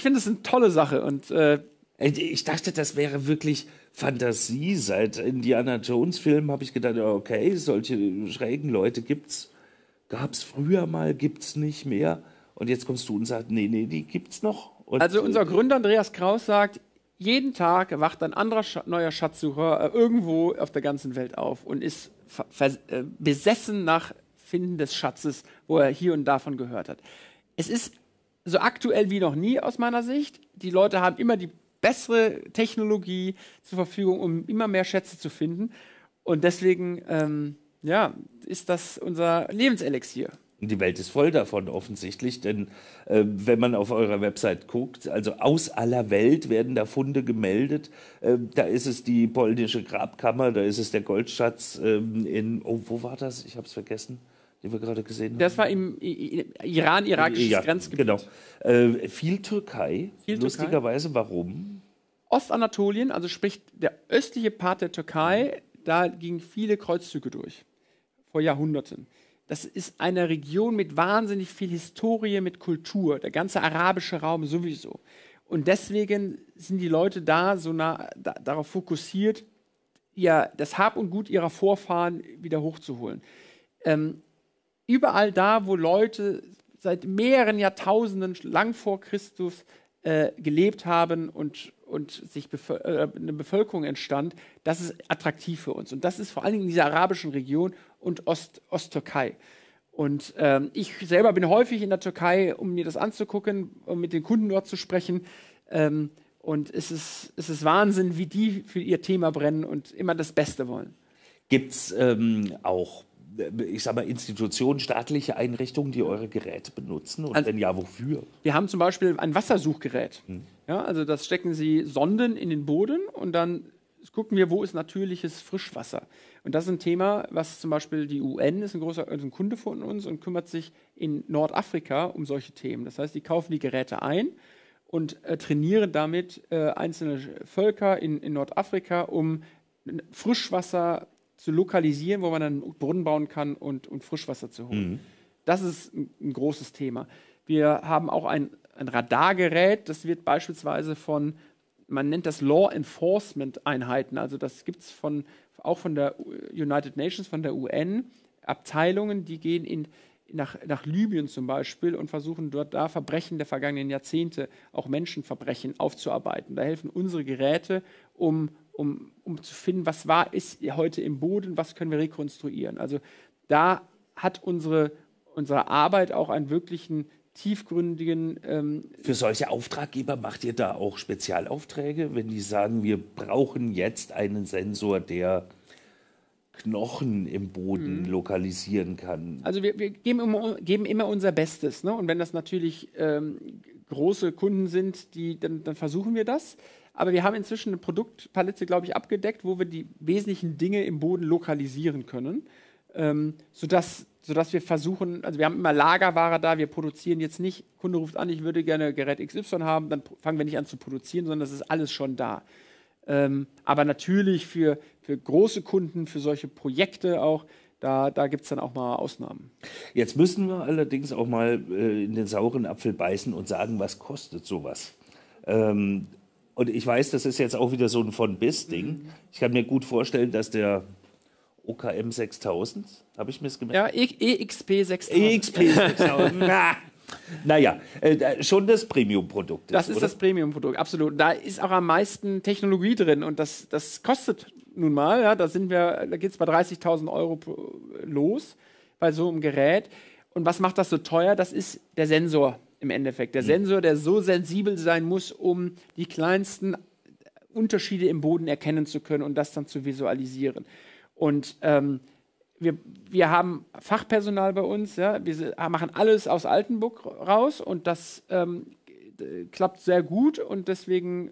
finde es eine tolle Sache. Und ich dachte, das wäre wirklich Fantasie. Seit Indiana Jones-Filmen habe ich gedacht, okay, solche schrägen Leute gab's früher mal, gibt's nicht mehr. Und jetzt kommst du und sagst, nee, die gibt's noch. Und also unser Gründer Andreas Kraus sagt, jeden Tag wacht ein anderer neuer Schatzsucher irgendwo auf der ganzen Welt auf und ist besessen nach Finden des Schatzes, wo er hier und davon gehört hat. Es ist so aktuell wie noch nie aus meiner Sicht. Die Leute haben immer die bessere Technologie zur Verfügung, um immer mehr Schätze zu finden. Und deswegen ist das unser Lebenselixier. Die Welt ist voll davon offensichtlich, denn wenn man auf eurer Website guckt, also aus aller Welt werden da Funde gemeldet. Da ist es die polnische Grabkammer, da ist es der Goldschatz wo war das? Ich habe es vergessen, den wir gerade gesehen haben. Das war im Iran-irakisches Grenzgebiet. Genau. Viel Türkei, lustigerweise. Warum? Ostanatolien, also sprich der östliche Part der Türkei, da gingen viele Kreuzzüge durch, vor Jahrhunderten. Das ist eine Region mit wahnsinnig viel Historie, mit Kultur, der ganze arabische Raum sowieso. Und deswegen sind die Leute da so darauf fokussiert, das Hab und Gut ihrer Vorfahren wieder hochzuholen. Überall da, wo Leute seit mehreren Jahrtausenden, lang vor Christus, gelebt haben und sich eine Bevölkerung entstand, das ist attraktiv für uns. Und das ist vor allen Dingen in dieser arabischen Region und Osttürkei. Und ich selber bin häufig in der Türkei, um mir das anzugucken, um mit den Kunden dort zu sprechen. Und es ist Wahnsinn, wie die für ihr Thema brennen und immer das Beste wollen. Gibt es auch, ich sag mal, Institutionen, staatliche Einrichtungen, die eure Geräte benutzen? Und wenn ja, wofür? Wir haben zum Beispiel ein Wassersuchgerät. Ja, also das stecken sie Sonden in den Boden und dann gucken wir, wo ist natürliches Frischwasser. Und das ist ein Thema, was zum Beispiel die UN ist ein Kunde von uns und kümmert sich in Nordafrika um solche Themen. Das heißt, die kaufen die Geräte ein und trainieren damit einzelne Völker in Nordafrika, um Frischwasser zu lokalisieren, wo man dann einen Brunnen bauen kann und Frischwasser zu holen. Das ist ein großes Thema. Wir haben auch ein Radargerät, das wird beispielsweise man nennt das Law Enforcement Einheiten, also das gibt es auch von der United Nations, von der UN, Abteilungen, die gehen nach Libyen zum Beispiel und versuchen dort Verbrechen der vergangenen Jahrzehnte, auch Menschenverbrechen aufzuarbeiten. Da helfen unsere Geräte, um zu finden, was ist heute im Boden, was können wir rekonstruieren. Also da hat unsere Arbeit auch einen wirklichen tiefgründigen... Für solche Auftraggeber macht ihr da auch Spezialaufträge, wenn die sagen, wir brauchen jetzt einen Sensor, der Knochen im Boden lokalisieren kann? Also wir geben immer unser Bestes. Ne? Und wenn das natürlich große Kunden sind, dann versuchen wir das. Aber wir haben inzwischen eine Produktpalette, glaube ich, abgedeckt, wo wir die wesentlichen Dinge im Boden lokalisieren können, sodass wir versuchen, also wir haben immer Lagerware da, wir produzieren jetzt nicht, Kunde ruft an, ich würde gerne Gerät XY haben, dann fangen wir nicht an zu produzieren, sondern das ist alles schon da. Aber natürlich für große Kunden, für solche Projekte auch, da gibt es dann auch mal Ausnahmen. Jetzt müssen wir allerdings auch mal in den sauren Apfel beißen und sagen, was kostet sowas? Und ich weiß, das ist jetzt auch wieder so ein Von-Bis-Ding. Ich kann mir gut vorstellen, dass der OKM 6000, habe ich mir es gemerkt? Ja, EXP 6000. EXP 6000. Naja, schon das Premium-Produkt. Das ist das Premium-Produkt, absolut. Da ist auch am meisten Technologie drin und das kostet nun mal, ja, da geht es bei 30.000 Euro los bei so einem Gerät. Und was macht das so teuer? Das ist der Sensor im Endeffekt. Der Sensor, der so sensibel sein muss, um die kleinsten Unterschiede im Boden erkennen zu können und das dann zu visualisieren. Und wir haben Fachpersonal bei uns, ja, wir machen alles aus Altenburg raus und das klappt sehr gut und deswegen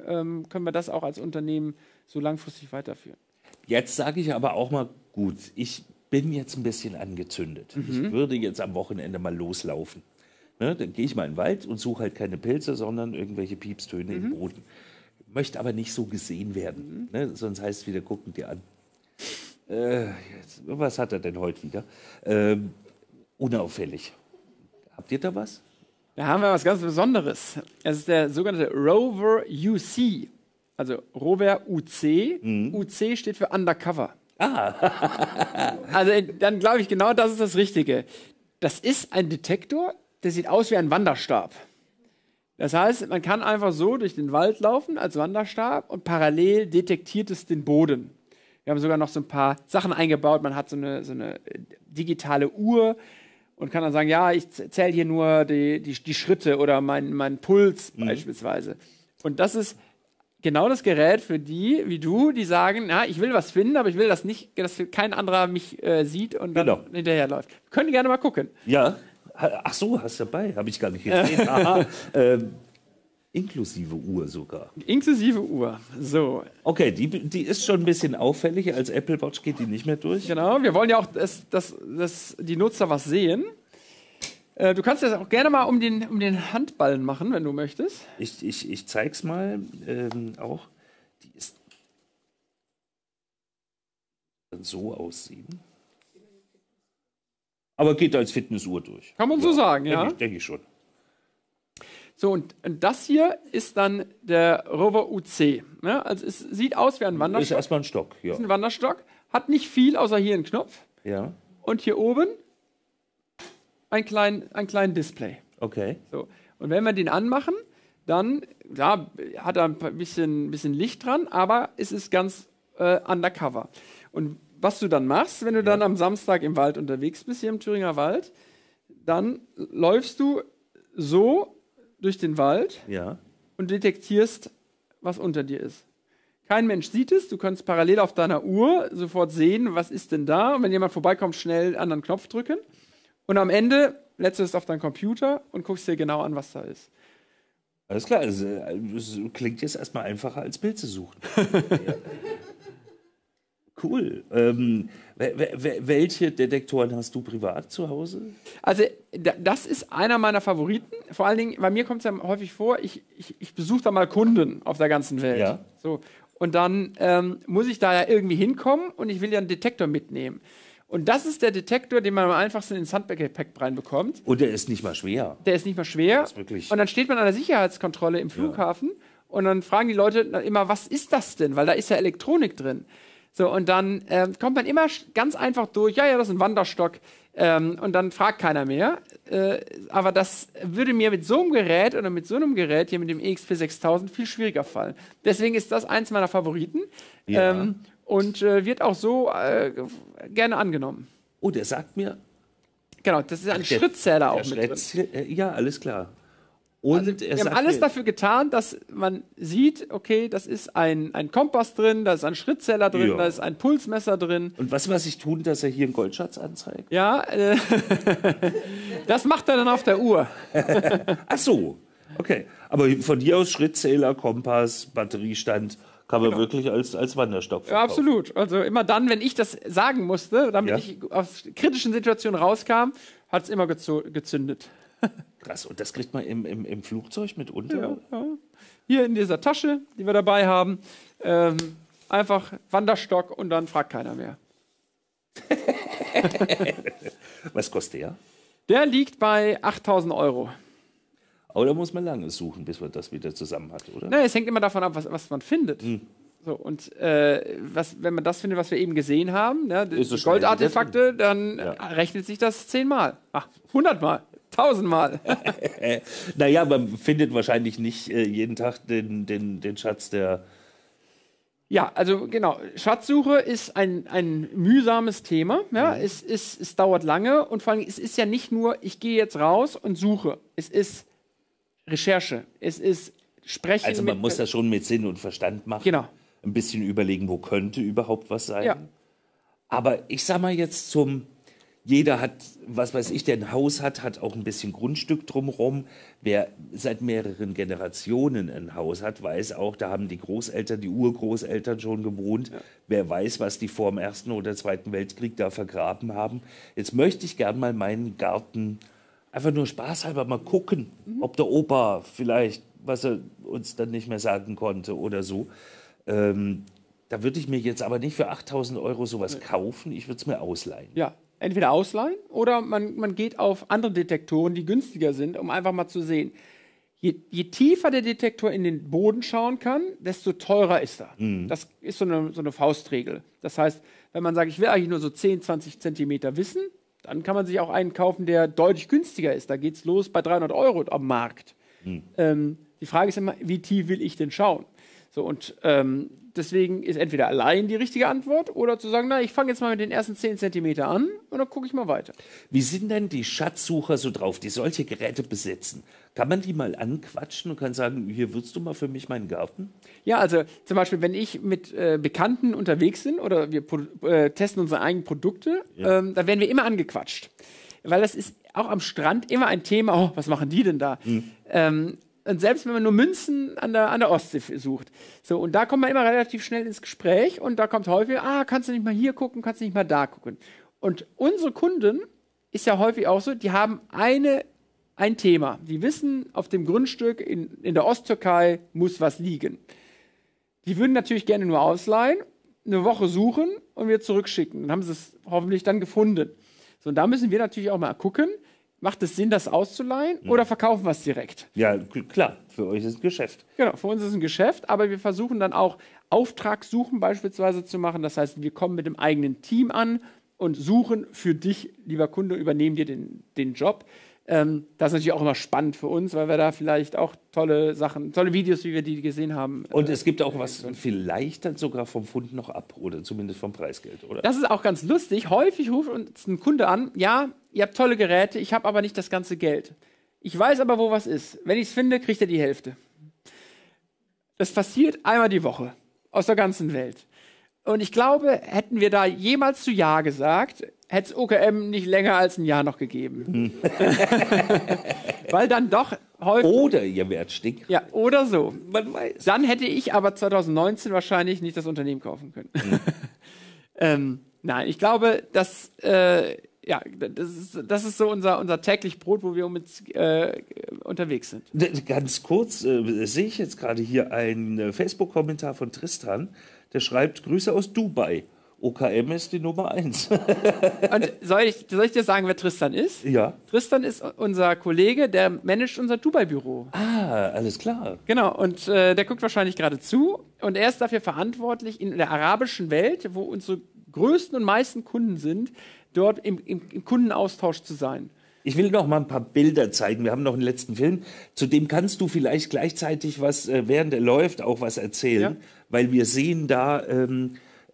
können wir das auch als Unternehmen so langfristig weiterführen. Jetzt sage ich aber auch mal, gut, ich bin jetzt ein bisschen angezündet. Ich würde jetzt am Wochenende mal loslaufen. Ne, dann gehe ich mal in den Wald und suche halt keine Pilze, sondern irgendwelche Piepstöne im Boden. möchte aber nicht so gesehen werden. Ne? Sonst heißt es wieder, gucken die an. Was hat er denn heute wieder? Unauffällig. Habt ihr da was? Da haben wir was ganz Besonderes. Es ist der sogenannte Rover UC. Also Rover UC. UC steht für Undercover. Also dann glaube ich, genau das ist das Richtige. Das ist ein Detektor, der sieht aus wie ein Wanderstab. Das heißt, man kann einfach so durch den Wald laufen als Wanderstab und parallel detektiert es den Boden. Wir haben sogar noch so ein paar Sachen eingebaut. Man hat so eine digitale Uhr und kann dann sagen, ja, ich zähle hier nur die Schritte oder meinen Puls beispielsweise. Und das ist genau das Gerät für die, wie du, die sagen, na, ich will was finden, aber ich will das nicht, dass kein anderer mich sieht und dann hinterherläuft. Können gerne mal gucken. Ja. Ach so, hast du dabei? Habe ich gar nicht gesehen. Aha. Inklusive Uhr sogar. Inklusive Uhr. So. Okay, die ist schon ein bisschen auffällig. Als Apple Watch geht die nicht mehr durch. Genau, wir wollen ja auch, dass die Nutzer was sehen. Du kannst das auch gerne mal um den Handballen machen, wenn du möchtest. Ich zeig's mal auch. Die ist dann so aussehen. Aber geht als Fitnessuhr durch. Kann man so sagen, ja. Denke ich schon. So, und das hier ist dann der Rover UC. Ne? Also es sieht aus wie ein Wanderstock. Ist erstmal ein Stock, ja. Ist ein Wanderstock. Hat nicht viel, außer hier einen Knopf. Ja. Und hier oben ein kleinen Display. Okay. So. Und wenn wir den anmachen, dann hat er ein bisschen Licht dran, aber es ist ganz undercover. Und was du dann machst, wenn du dann am Samstag im Wald unterwegs bist, hier im Thüringer Wald, dann läufst du so durch den Wald und detektierst, was unter dir ist. Kein Mensch sieht es, du kannst parallel auf deiner Uhr sofort sehen, was ist denn da. Und wenn jemand vorbeikommt, schnell einen anderen Knopf drücken. Und am Ende lädst du es auf deinen Computer und guckst dir genau an, was da ist. Alles klar, es klingt jetzt erstmal einfacher als Bild zu suchen. Cool. Welche Detektoren hast du privat zu Hause? Also das ist einer meiner Favoriten. Vor allen Dingen, bei mir kommt es ja häufig vor, ich besuche da mal Kunden auf der ganzen Welt. Ja. So. Und dann muss ich da ja irgendwie hinkommen und ich will ja einen Detektor mitnehmen. Und das ist der Detektor, den man am einfachsten ins Handgepäck reinbekommt. Und der ist nicht mal schwer. Der ist nicht mal schwer. Das ist wirklich und dann steht man an der Sicherheitskontrolle im Flughafen und dann fragen die Leute immer, was ist das denn? Weil da ist ja Elektronik drin. So, und dann kommt man immer ganz einfach durch, ja, das ist ein Wanderstock. Und dann fragt keiner mehr. Aber das würde mir mit so einem Gerät oder mit so einem Gerät hier mit dem EXP 6000 viel schwieriger fallen. Deswegen ist das eins meiner Favoriten. Ja. Und wird auch so gerne angenommen. Oh, der sagt mir. Genau, das ist ein Schrittzähler auch mit drin. Ja, alles klar. Und also, wir haben alles dafür getan, dass man sieht, okay, das ist ein Kompass drin, da ist ein Schrittzähler drin, da ist ein Pulsmesser drin. Und was ich tun, dass er hier einen Goldschatz anzeigt? Ja, das macht er dann auf der Uhr. Ach so, okay. Aber von hier aus Schrittzähler, Kompass, Batteriestand kann man wirklich als Wanderstock verkaufen. Ja, absolut. Also immer dann, wenn ich das sagen musste, damit ich aus kritischen Situationen rauskam, hat es immer gezündet. Krass, und das kriegt man im Flugzeug mit unter? Ja. Hier in dieser Tasche, die wir dabei haben, einfach Wanderstock und dann fragt keiner mehr. Was kostet der? Der liegt bei 8.000 €. Aber da muss man lange suchen, bis man das wieder zusammen hat, oder? Nein, es hängt immer davon ab, was man findet. So, und wenn man das findet, was wir eben gesehen haben, die Goldartefakte, dann rechnet sich das 10-mal. 100-mal. 1000-mal. Naja, man findet wahrscheinlich nicht jeden Tag den Schatz der. Ja, also genau. Schatzsuche ist ein mühsames Thema. Ja? Es dauert lange und vor allem, es ist ja nicht nur, ich gehe jetzt raus und suche. Es ist Recherche. Es ist Sprechen. Also man muss das schon mit Sinn und Verstand machen. Genau. Ein bisschen überlegen, wo könnte überhaupt was sein. Ja. Aber ich sag mal jetzt jeder hat, was weiß ich, der ein Haus hat auch ein bisschen Grundstück drumherum. Wer seit mehreren Generationen ein Haus hat, weiß auch, da haben die Großeltern, die Urgroßeltern schon gewohnt. Ja. Wer weiß, was die vor dem Ersten oder Zweiten Weltkrieg da vergraben haben. Jetzt möchte ich gern mal meinen Garten einfach nur spaßhalber mal gucken, ob der Opa vielleicht was er uns dann nicht mehr sagen konnte oder so. Da würde ich mir jetzt aber nicht für 8.000 € sowas kaufen, ich würde es mir ausleihen. Ja, entweder ausleihen oder man geht auf andere Detektoren, die günstiger sind, um einfach mal zu sehen. Je tiefer der Detektor in den Boden schauen kann, desto teurer ist er. Das ist so eine Faustregel. Das heißt, wenn man sagt, ich will eigentlich nur so 10, 20 Zentimeter wissen, dann kann man sich auch einen kaufen, der deutlich günstiger ist. Da geht es los bei 300 € am Markt. Die Frage ist immer, wie tief will ich denn schauen? So, und deswegen ist entweder allein die richtige Antwort oder zu sagen, na, ich fange jetzt mal mit den ersten 10 Zentimeter an und dann gucke ich mal weiter. Wie sind denn die Schatzsucher so drauf, die solche Geräte besitzen? Kann man die mal anquatschen und kann sagen, hier würdest du mal für mich meinen Garten? Ja, also zum Beispiel, wenn ich mit Bekannten unterwegs bin oder wir testen unsere eigenen Produkte, dann werden wir immer angequatscht. Weil das ist auch am Strand immer ein Thema, oh, was machen die denn da? Und selbst wenn man nur Münzen an der Ostsee sucht. So, und da kommt man immer relativ schnell ins Gespräch und da kommt häufig, kannst du nicht mal hier gucken, kannst du nicht mal da gucken. Und unsere Kunden ist ja häufig auch so, die haben ein Thema. Die wissen, auf dem Grundstück in der Osttürkei muss was liegen. Die würden natürlich gerne nur ausleihen, eine Woche suchen und wir zurückschicken. Dann haben sie es hoffentlich dann gefunden. So, und da müssen wir natürlich auch mal gucken, macht es Sinn, das auszuleihen oder verkaufen wir es direkt? Ja, klar, für euch ist es ein Geschäft. Genau, für uns ist es ein Geschäft, aber wir versuchen dann auch Auftragssuchen beispielsweise zu machen. Das heißt, wir kommen mit dem eigenen Team an und suchen für dich, lieber Kunde, übernehmen dir den Job. Das ist natürlich auch immer spannend für uns, weil wir da vielleicht auch tolle Sachen, tolle Videos, wie wir die gesehen haben. Und es gibt auch was vielleicht dann sogar vom Fund noch ab oder zumindest vom Preisgeld, oder? Das ist auch ganz lustig. Häufig ruft uns ein Kunde an, ja, ihr habt tolle Geräte, ich habe aber nicht das ganze Geld. Ich weiß aber, wo was ist. Wenn ich es finde, kriegt er die Hälfte. Das passiert einmal die Woche aus der ganzen Welt. Und ich glaube, hätten wir da jemals zu Ja gesagt, hätte es OKM nicht länger als ein Jahr noch gegeben. Weil dann doch häufig... Oder ihr werdet stick. Ja, oder so. Man weiß. Dann hätte ich aber 2019 wahrscheinlich nicht das Unternehmen kaufen können. Nein, ich glaube, das ist so unser täglich Brot, wo wir unterwegs sind. Ganz kurz sehe ich jetzt gerade hier einen Facebook-Kommentar von Tristan, der schreibt, Grüße aus Dubai. OKM ist die Nummer 1. Und soll ich dir sagen, wer Tristan ist? Ja. Tristan ist unser Kollege, der managt unser Dubai-Büro. Ah, alles klar. Genau, und der guckt wahrscheinlich gerade zu. Und er ist dafür verantwortlich, in der arabischen Welt, wo unsere größten und meisten Kunden sind, dort im Kundenaustausch zu sein. Ich will noch mal ein paar Bilder zeigen. Wir haben noch einen letzten Film. Zu dem kannst du vielleicht gleichzeitig was, während er läuft, auch was erzählen. Ja. Weil wir sehen da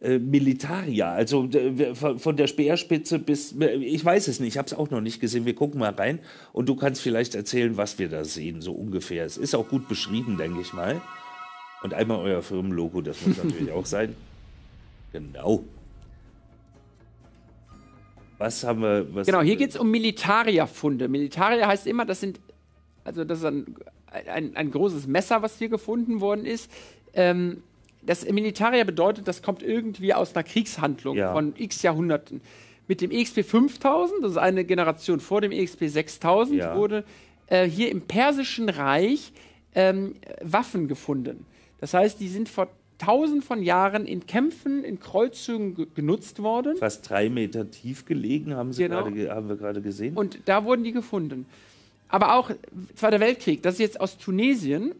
Militaria, also von der Speerspitze bis, ich weiß es nicht, ich habe es auch noch nicht gesehen, wir gucken mal rein und du kannst vielleicht erzählen, was wir da sehen, so ungefähr. Es ist auch gut beschrieben, denke ich mal. Und einmal euer Firmenlogo, das muss natürlich auch sein. Genau. Was haben wir? Genau, hier geht es um Militaria-Funde. Militaria heißt immer, das ist ein großes Messer, was hier gefunden worden ist. Das Militaria bedeutet, das kommt irgendwie aus einer Kriegshandlung von x Jahrhunderten. Mit dem EXP 5000, das ist eine Generation vor dem EXP 6000, wurde hier im Persischen Reich Waffen gefunden. Das heißt, die sind vor Tausenden von Jahren in Kämpfen, in Kreuzzügen genutzt worden. Fast 3 Meter tief gelegen, haben wir gerade gesehen. Und da wurden die gefunden. Aber auch Zweiter Weltkrieg, das ist jetzt aus Tunesien,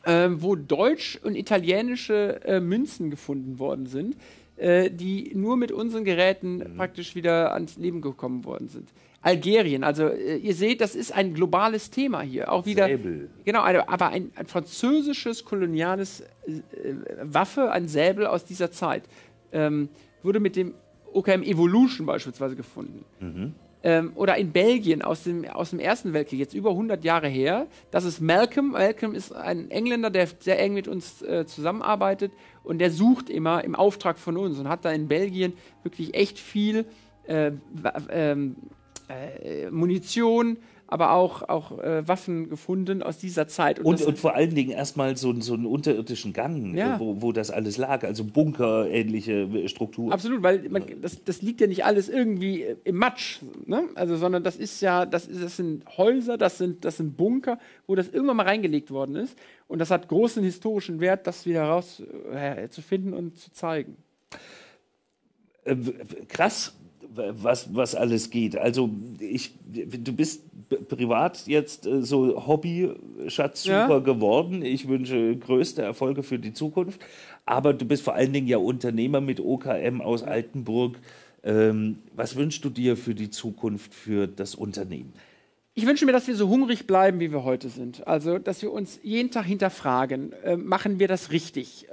wo deutsch- und italienische Münzen gefunden worden sind, die nur mit unseren Geräten praktisch wieder ans Leben gekommen worden sind. Algerien, also ihr seht, das ist ein globales Thema hier. Auch wieder, Säbel. Genau, aber ein französisches koloniales Waffe, ein Säbel aus dieser Zeit, wurde mit dem OKM Evolution beispielsweise gefunden. Oder in Belgien aus dem Ersten Weltkrieg, jetzt über 100 Jahre her. Das ist Malcolm. Malcolm ist ein Engländer, der sehr eng mit uns zusammenarbeitet und der sucht immer im Auftrag von uns und hat da in Belgien wirklich echt viel Munition, aber auch Waffen gefunden aus dieser Zeit. Und vor allen Dingen erstmal so einen unterirdischen Gang, wo das alles lag, also Bunker-ähnliche Struktur. Absolut, weil das liegt ja nicht alles irgendwie im Matsch, ne? Also, sondern das sind Häuser, das sind Bunker, wo das irgendwann mal reingelegt worden ist. Und das hat großen historischen Wert, das wieder rauszufinden und zu zeigen. Krass, was alles geht. Also du bist privat jetzt so Hobby-Schatzsucher geworden. Ich wünsche größte Erfolge für die Zukunft. Aber du bist vor allen Dingen ja Unternehmer mit OKM aus Altenburg. Was wünschst du dir für die Zukunft, für das Unternehmen? Ich wünsche mir, dass wir so hungrig bleiben, wie wir heute sind. Also, dass wir uns jeden Tag hinterfragen, machen wir das richtig?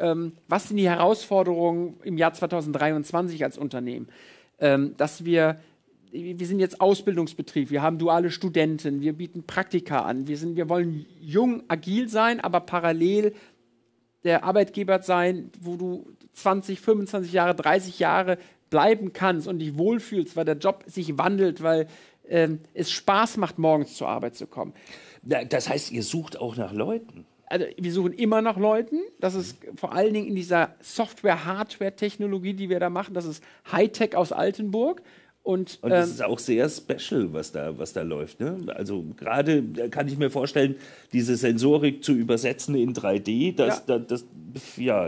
Was sind die Herausforderungen im Jahr 2023 als Unternehmen? Dass wir sind jetzt Ausbildungsbetrieb, wir haben duale Studenten, wir bieten Praktika an, wir wollen jung, agil sein, aber parallel der Arbeitgeber sein, wo du 20, 25 Jahre, 30 Jahre bleiben kannst und dich wohlfühlst, weil der Job sich wandelt, weil es Spaß macht, morgens zur Arbeit zu kommen. Das heißt, ihr sucht auch nach Leuten? Also wir suchen immer nach Leuten. Das ist vor allen Dingen in dieser Software-Hardware-Technologie, die wir da machen. Das ist Hightech aus Altenburg. Und das ist auch sehr special, was da läuft. Ne? Also gerade kann ich mir vorstellen, diese Sensorik zu übersetzen in 3D, das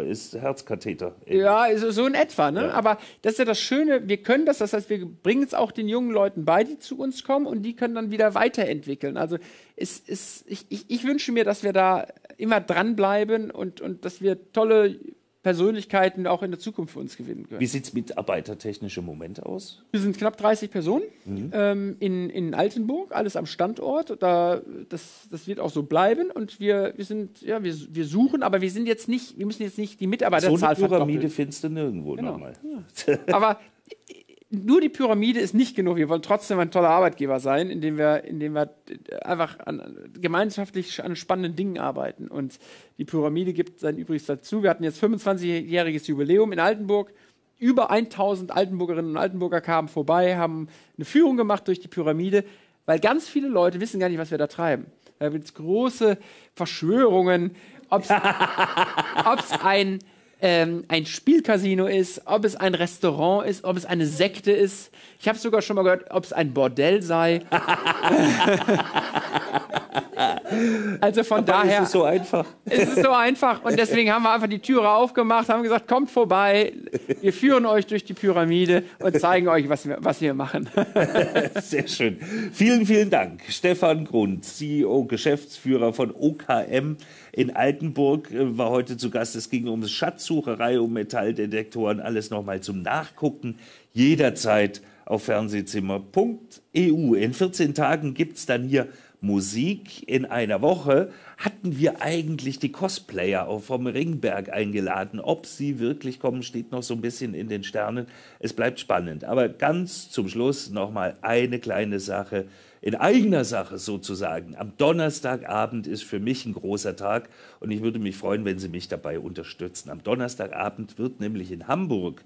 ist Herzkatheter. Ja, so in etwa. Ne? Ja. Aber das ist ja das Schöne, wir können das heißt, wir bringen es auch den jungen Leuten bei, die zu uns kommen und die können dann wieder weiterentwickeln. Also ich wünsche mir, dass wir da immer dranbleiben und dass wir tolle Persönlichkeiten auch in der Zukunft für uns gewinnen können. Wie sieht es mitarbeitertechnisch im Moment aus? Wir sind knapp 30 Personen in Altenburg, alles am Standort. Das wird auch so bleiben. Und wir suchen, aber wir müssen jetzt nicht die Mitarbeiterzahl verdoppeln. So eine Pyramide findest du nirgendwo nochmal. Ja. Aber nur die Pyramide ist nicht genug. Wir wollen trotzdem ein toller Arbeitgeber sein, indem wir einfach gemeinschaftlich an spannenden Dingen arbeiten. Und die Pyramide gibt sein Übriges dazu. Wir hatten jetzt 25-jähriges Jubiläum in Altenburg. Über 1000 Altenburgerinnen und Altenburger kamen vorbei, haben eine Führung gemacht durch die Pyramide, weil ganz viele Leute wissen gar nicht, was wir da treiben. Da gibt es große Verschwörungen, ob es ein Spielcasino ist, ob es ein Restaurant ist, ob es eine Sekte ist. Ich habe sogar schon mal gehört, ob es ein Bordell sei. Also von daher. Es ist so einfach. Es ist so einfach. Und deswegen haben wir einfach die Türe aufgemacht, haben gesagt, kommt vorbei, wir führen euch durch die Pyramide und zeigen euch, was wir machen. Sehr schön. Vielen, vielen Dank. Stefan Grund, CEO, Geschäftsführer von OKM in Altenburg, war heute zu Gast. Es ging um Schatzsucherei, um Metalldetektoren, alles nochmal zum Nachgucken. Jederzeit auf Fernsehzimmer.eu. In 14 Tagen gibt es dann hier Musik. In einer Woche hatten wir eigentlich die Cosplayer auch vom Ringberg eingeladen. Ob sie wirklich kommen, steht noch so ein bisschen in den Sternen. Es bleibt spannend. Aber ganz zum Schluss nochmal eine kleine Sache. In eigener Sache sozusagen. Am Donnerstagabend ist für mich ein großer Tag und ich würde mich freuen, wenn Sie mich dabei unterstützen. Am Donnerstagabend wird nämlich in Hamburg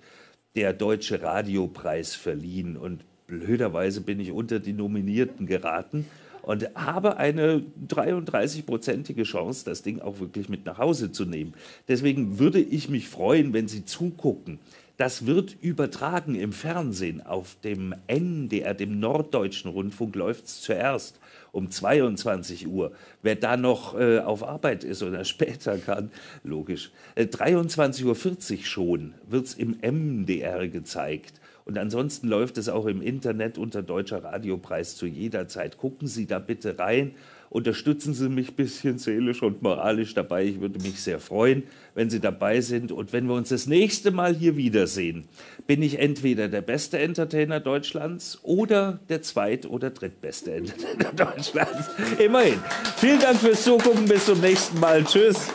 der Deutsche Radiopreis verliehen und blöderweise bin ich unter die Nominierten geraten und habe eine 33-prozentige Chance, das Ding auch wirklich mit nach Hause zu nehmen. Deswegen würde ich mich freuen, wenn Sie zugucken. Das wird übertragen im Fernsehen. Auf dem NDR, dem Norddeutschen Rundfunk, läuft es zuerst um 22 Uhr. Wer da noch auf Arbeit ist oder später kann, logisch. 23:40 Uhr schon wird es im MDR gezeigt. Und ansonsten läuft es auch im Internet unter Deutscher Radiopreis zu jeder Zeit. Gucken Sie da bitte rein. Unterstützen Sie mich ein bisschen seelisch und moralisch dabei. Ich würde mich sehr freuen, wenn Sie dabei sind. Und wenn wir uns das nächste Mal hier wiedersehen, bin ich entweder der beste Entertainer Deutschlands oder der zweit- oder drittbeste Entertainer Deutschlands. Immerhin. Vielen Dank fürs Zugucken. Bis zum nächsten Mal. Tschüss.